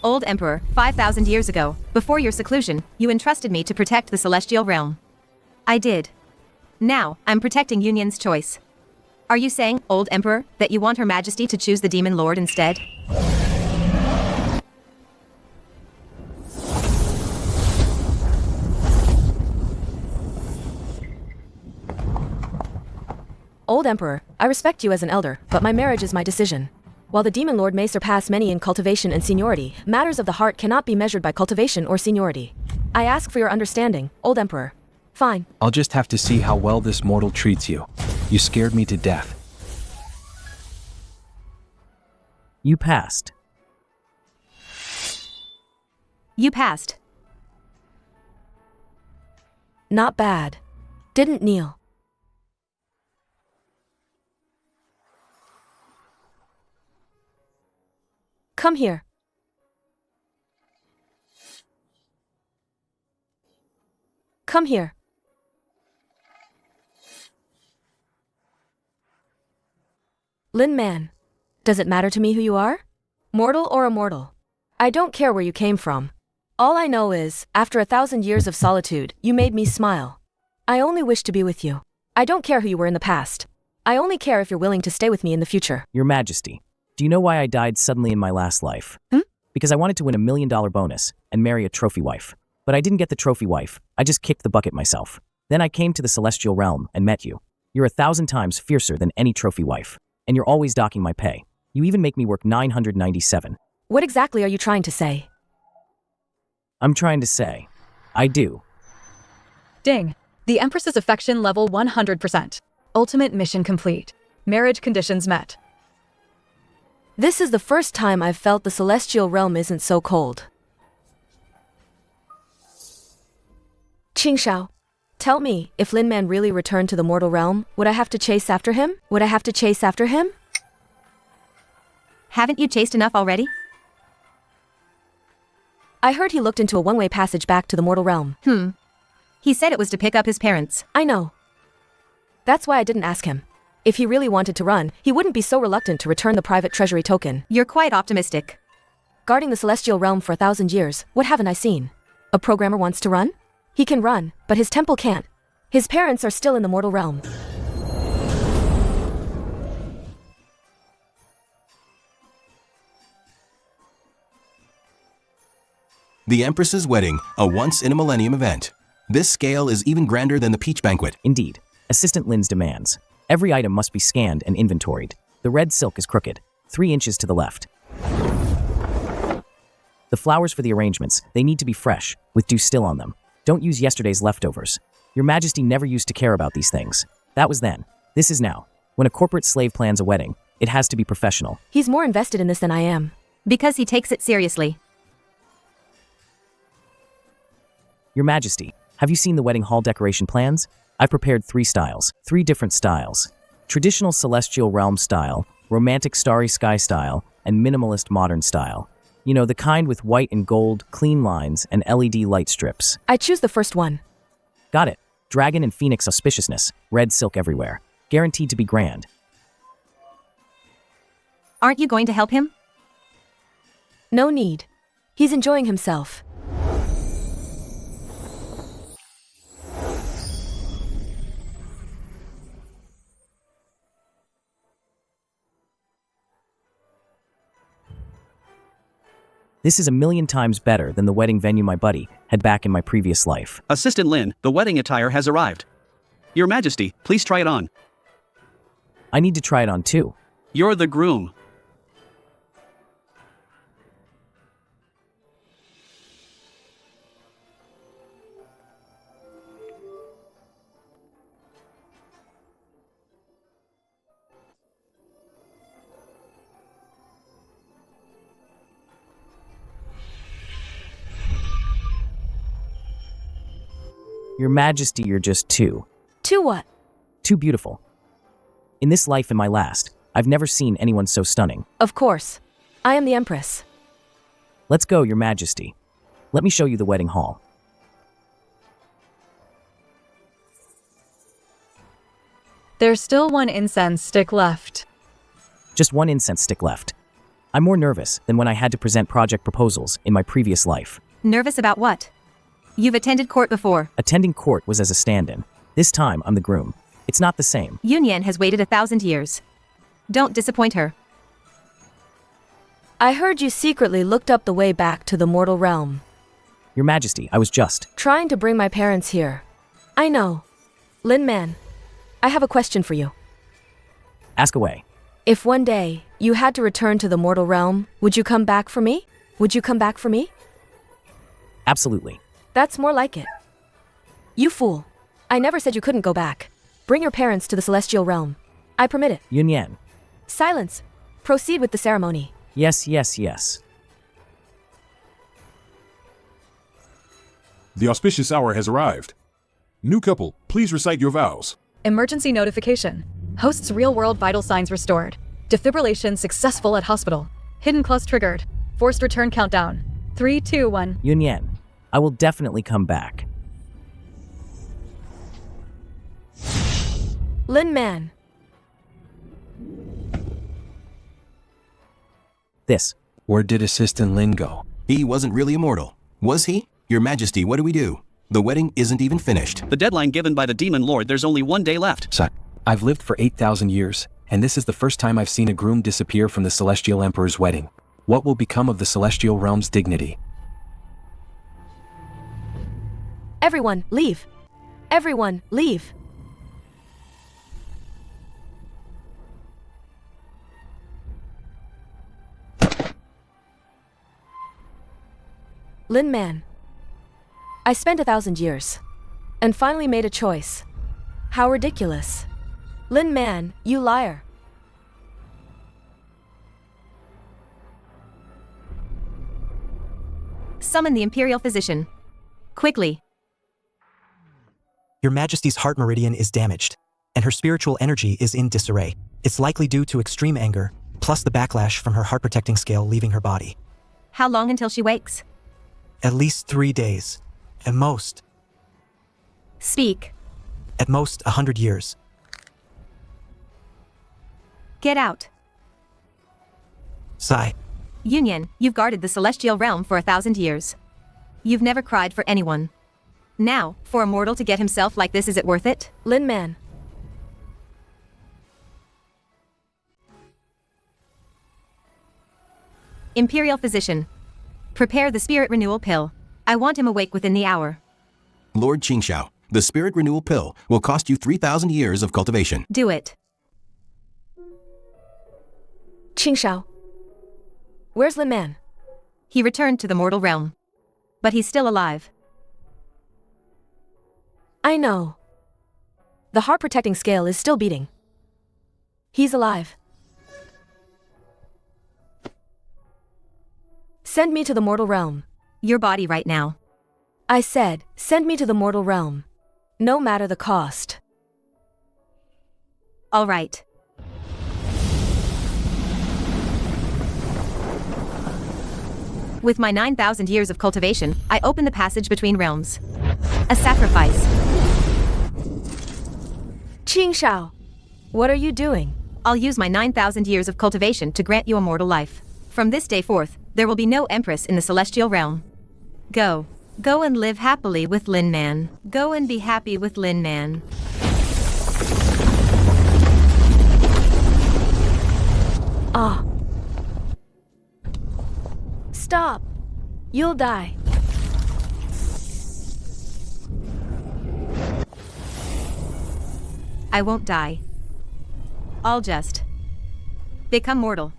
Old Emperor, 5,000 years ago, before your seclusion, you entrusted me to protect the celestial realm. I did. Now, I'm protecting Yunyan's choice. Are you saying, Old Emperor, that you want Her Majesty to choose the Demon Lord instead? Old Emperor, I respect you as an elder, but my marriage is my decision. While the Demon Lord may surpass many in cultivation and seniority, matters of the heart cannot be measured by cultivation or seniority. I ask for your understanding, Old Emperor. Fine. I'll just have to see how well this mortal treats you. You scared me to death. You passed. You passed. Not bad. Didn't kneel. Come here. Come here. Lin Man. Does it matter to me who you are? Mortal or immortal? I don't care where you came from. All I know is, after 1,000 years of solitude, you made me smile. I only wish to be with you. I don't care who you were in the past. I only care if you're willing to stay with me in the future. Your Majesty, do you know why I died suddenly in my last life? Because I wanted to win $1 million bonus and marry a trophy wife. But I didn't get the trophy wife, I just kicked the bucket myself. Then I came to the Celestial Realm and met you. You're 1,000 times fiercer than any trophy wife. And you're always docking my pay. You even make me work 997. What exactly are you trying to say? I'm trying to say, I do. Ding. The Empress's affection level 100%. Ultimate mission complete. Marriage conditions met. This is the first time I've felt the Celestial Realm isn't so cold. Qingxiao, tell me, if Lin Man really returned to the mortal realm, would I have to chase after him? Haven't you chased enough already? I heard he looked into a one-way passage back to the mortal realm. He said it was to pick up his parents. I know. That's why I didn't ask him. If he really wanted to run, he wouldn't be so reluctant to return the private treasury token. You're quite optimistic. Guarding the celestial realm for 1,000 years, what haven't I seen? A programmer wants to run? He can run, but his temple can't. His parents are still in the mortal realm. The Empress's wedding, a once-in-a-millennium event. This scale is even grander than the Peach Banquet. Indeed. Assistant Lin's demands. Every item must be scanned and inventoried. The red silk is crooked, 3 inches to the left. The flowers for the arrangements, they need to be fresh, with dew still on them. Don't use yesterday's leftovers. Your Majesty never used to care about these things. That was then. This is now. When a corporate slave plans a wedding, it has to be professional. He's more invested in this than I am. Because he takes it seriously. Your Majesty, have you seen the wedding hall decoration plans? I've prepared 3 styles, 3 different styles. Traditional celestial realm style, romantic starry sky style, and minimalist modern style. You know, the kind with white and gold, clean lines, and LED light strips. I choose the first one. Got it. Dragon and Phoenix auspiciousness, red silk everywhere. Guaranteed to be grand. Aren't you going to help him? No need. He's enjoying himself. This is 1,000,000 times better than the wedding venue my buddy had back in my previous life. Assistant Lin, the wedding attire has arrived. Your Majesty, please try it on. I need to try it on too. You're the groom. Your Majesty, you're just too What? beautiful. In this life and my last, I've never seen anyone so stunning. Of course. I am the Empress. Let's go, Your Majesty. Let me show you the wedding hall. There's still 1 incense stick left. Just 1 incense stick left. I'm more nervous than when I had to present project proposals in my previous life. Nervous about what? You've attended court before. Attending court was as a stand-in. This time, I'm the groom. It's not the same. Yunyan has waited 1,000 years. Don't disappoint her. I heard you secretly looked up the way back to the mortal realm. Your Majesty, I was just... Trying to bring my parents here. I know. Lin Man, I have a question for you. Ask away. If one day you had to return to the mortal realm, would you come back for me? Would you come back for me? Absolutely. That's more like it. You fool. I never said you couldn't go back. Bring your parents to the celestial realm. I permit it. Yunyan. Silence. Proceed with the ceremony. Yes, yes, yes. The auspicious hour has arrived. New couple, please recite your vows. Emergency notification. Host's real-world vital signs restored. Defibrillation successful at hospital. Hidden clause triggered. Forced return countdown. 3, 2, 1. Yunyan, I will definitely come back. Lin Man. This. Where did Assistant Lin go? He wasn't really immortal, was he? Your Majesty, what do we do? The wedding isn't even finished. The deadline given by the Demon Lord, there's only 1 day left. Son, I've lived for 8,000 years, and this is the first time I've seen a groom disappear from the Celestial Emperor's wedding. What will become of the Celestial Realm's dignity? Everyone, leave. Everyone, leave. Lin Man. I spent 1,000 years. And finally made a choice. How ridiculous. Lin Man, you liar. Summon the Imperial Physician. Quickly. Your Majesty's heart meridian is damaged, and her spiritual energy is in disarray. It's likely due to extreme anger, plus the backlash from her heart-protecting scale leaving her body. How long until she wakes? At least 3 days. At most. Speak. At most, 100 years. Get out. Sigh. Yunyan, you've guarded the celestial realm for 1,000 years. You've never cried for anyone. Now, for a mortal to get himself like this, is it worth it? Lin Man. Imperial Physician. Prepare the spirit renewal pill. I want him awake within the hour. Lord Qingxiao, the spirit renewal pill will cost you 3,000 years of cultivation. Do it. Qingxiao. Where's Lin Man? He returned to the mortal realm. But he's still alive. I know. The heart protecting scale is still beating. He's alive. Send me to the mortal realm. Your body right now. I said, send me to the mortal realm. No matter the cost. All right. With my 9,000 years of cultivation, I open the passage between realms. A sacrifice. Qingxiao, what are you doing? I'll use my 9,000 years of cultivation to grant you immortal life. From this day forth, there will be no Empress in the celestial realm. Go. Go and live happily with Lin Man. Go and be happy with Lin Man. Ah. Stop. You'll die. I won't die. I'll just become mortal.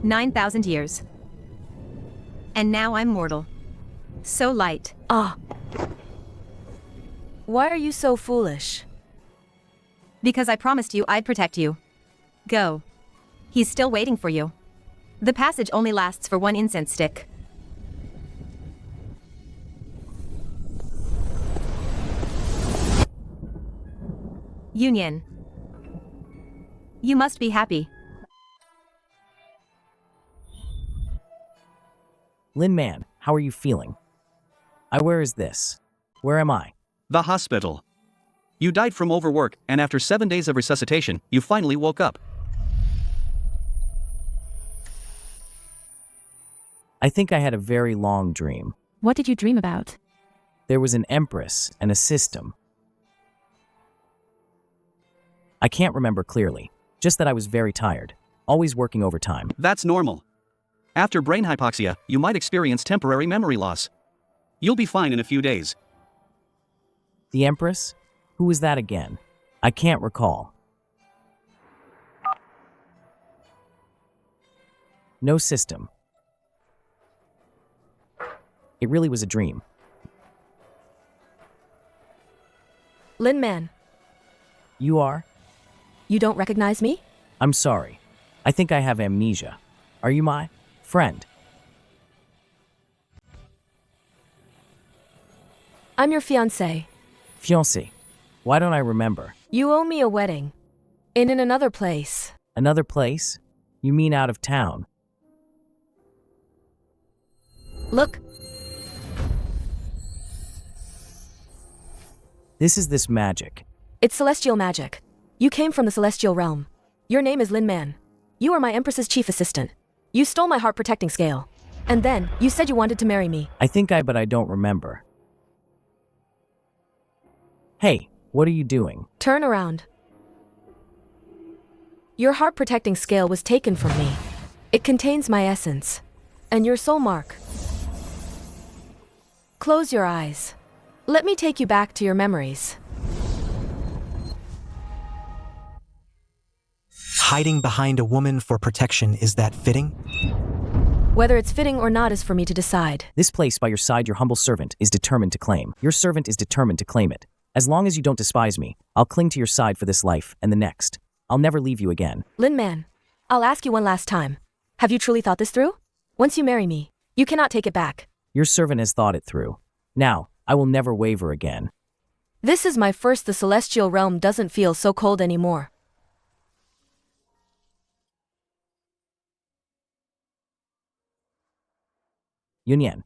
"9,000 years. And now I'm mortal. So light. Ah. Why are you so foolish? Because I promised you I'd protect you. Go. He's still waiting for you. The passage only lasts for one incense stick. Yunyan. You must be happy. Lin Man, how are you feeling? Where is this? Where am I? The hospital. You died from overwork, and after 7 days of resuscitation, you finally woke up. I think I had a very long dream. What did you dream about? There was an empress and a system. I can't remember clearly, just that I was very tired, always working overtime. That's normal. After brain hypoxia, you might experience temporary memory loss. You'll be fine in a few days. The empress? Who was that again? I can't recall. No system. It really was a dream. Lin Man, You are? you don't recognize me? I'm sorry. I think I have amnesia. Are you my friend? I'm your fiancé. Fiancé. Why don't I remember? You owe me a wedding. In another place. Another place? You mean out of town? Look. This is this magic. It's celestial magic. You came from the celestial realm. Your name is Lin Man. You are my Empress's chief assistant. You stole my heart protecting scale. And then, you said you wanted to marry me. But I don't remember. Hey, what are you doing? Turn around. Your heart protecting scale was taken from me. It contains my essence. And your soul mark. Close your eyes. Let me take you back to your memories. Hiding behind a woman for protection, is that fitting? Whether it's fitting or not is for me to decide. This place by your side your humble servant is determined to claim. Your servant is determined to claim it. As long as you don't despise me, I'll cling to your side for this life and the next. I'll never leave you again. Lin Man, I'll ask you one last time. Have you truly thought this through? Once you marry me, you cannot take it back. Your servant has thought it through. Now, I will never waver again. This is my first. The celestial realm doesn't feel so cold anymore. Yunyan.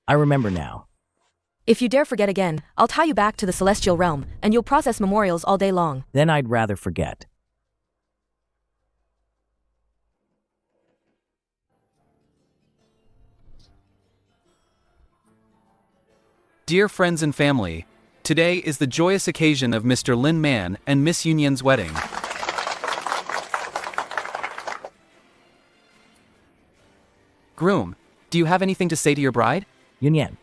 I remember now. If you dare forget again, I'll tie you back to the celestial realm, and you'll process memorials all day long. Then I'd rather forget. Dear friends and family, today is the joyous occasion of Mr. Lin Man and Miss Yunyan's wedding. Groom, do you have anything to say to your bride? Yunyan.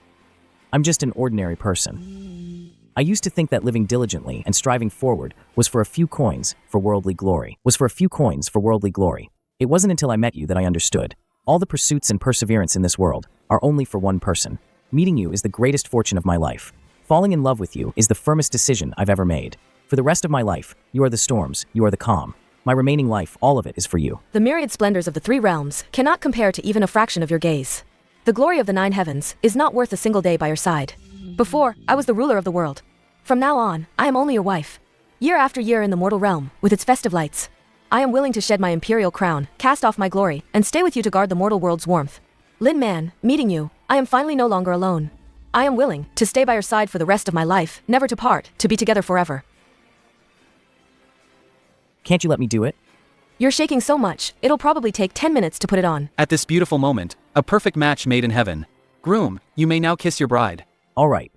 I'm just an ordinary person. I used to think that living diligently and striving forward was for a few coins for worldly glory. It wasn't until I met you that I understood. All the pursuits and perseverance in this world are only for one person. Meeting you is the greatest fortune of my life. Falling in love with you is the firmest decision I've ever made. For the rest of my life, you are the storms, you are the calm. My remaining life, all of it is for you. The myriad splendors of the three realms cannot compare to even a fraction of your gaze. The glory of the 9 heavens is not worth a single day by your side. Before, I was the ruler of the world. From now on, I am only your wife. Year after year in the mortal realm, with its festive lights, I am willing to shed my imperial crown, cast off my glory, and stay with you to guard the mortal world's warmth. Lin Man, meeting you, I am finally no longer alone. I am willing to stay by your side for the rest of my life, never to part, to be together forever. Can't you let me do it? You're shaking so much, it'll probably take 10 minutes to put it on. At this beautiful moment, a perfect match made in heaven. Groom, you may now kiss your bride. All right.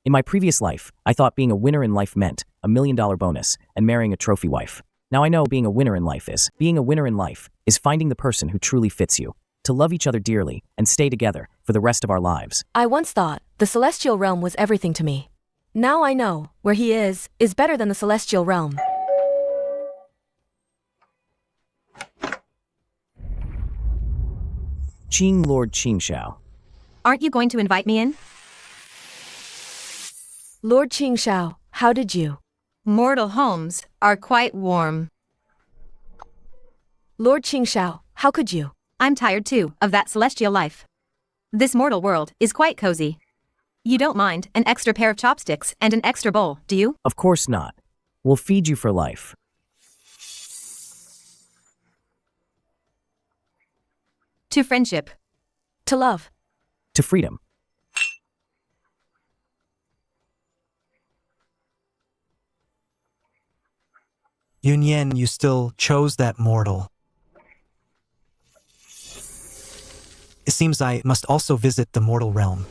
In my previous life, I thought being a winner in life meant $1 million bonus and marrying a trophy wife. Now I know being a winner in life is finding the person who truly fits you, to love each other dearly and stay together for the rest of our lives. I once thought the celestial realm was everything to me. Now I know where he is better than the celestial realm. Lord Qingxiao. Aren't you going to invite me in? Lord Qingxiao, how did you? Mortal homes are quite warm. Lord Qingxiao, how could you? I'm tired too of that celestial life. This mortal world is quite cozy. You don't mind an extra pair of chopsticks and an extra bowl, do you? Of course not. We'll feed you for life. To friendship. To love. To freedom. Yunyan, you still chose that mortal. It seems I must also visit the mortal realm.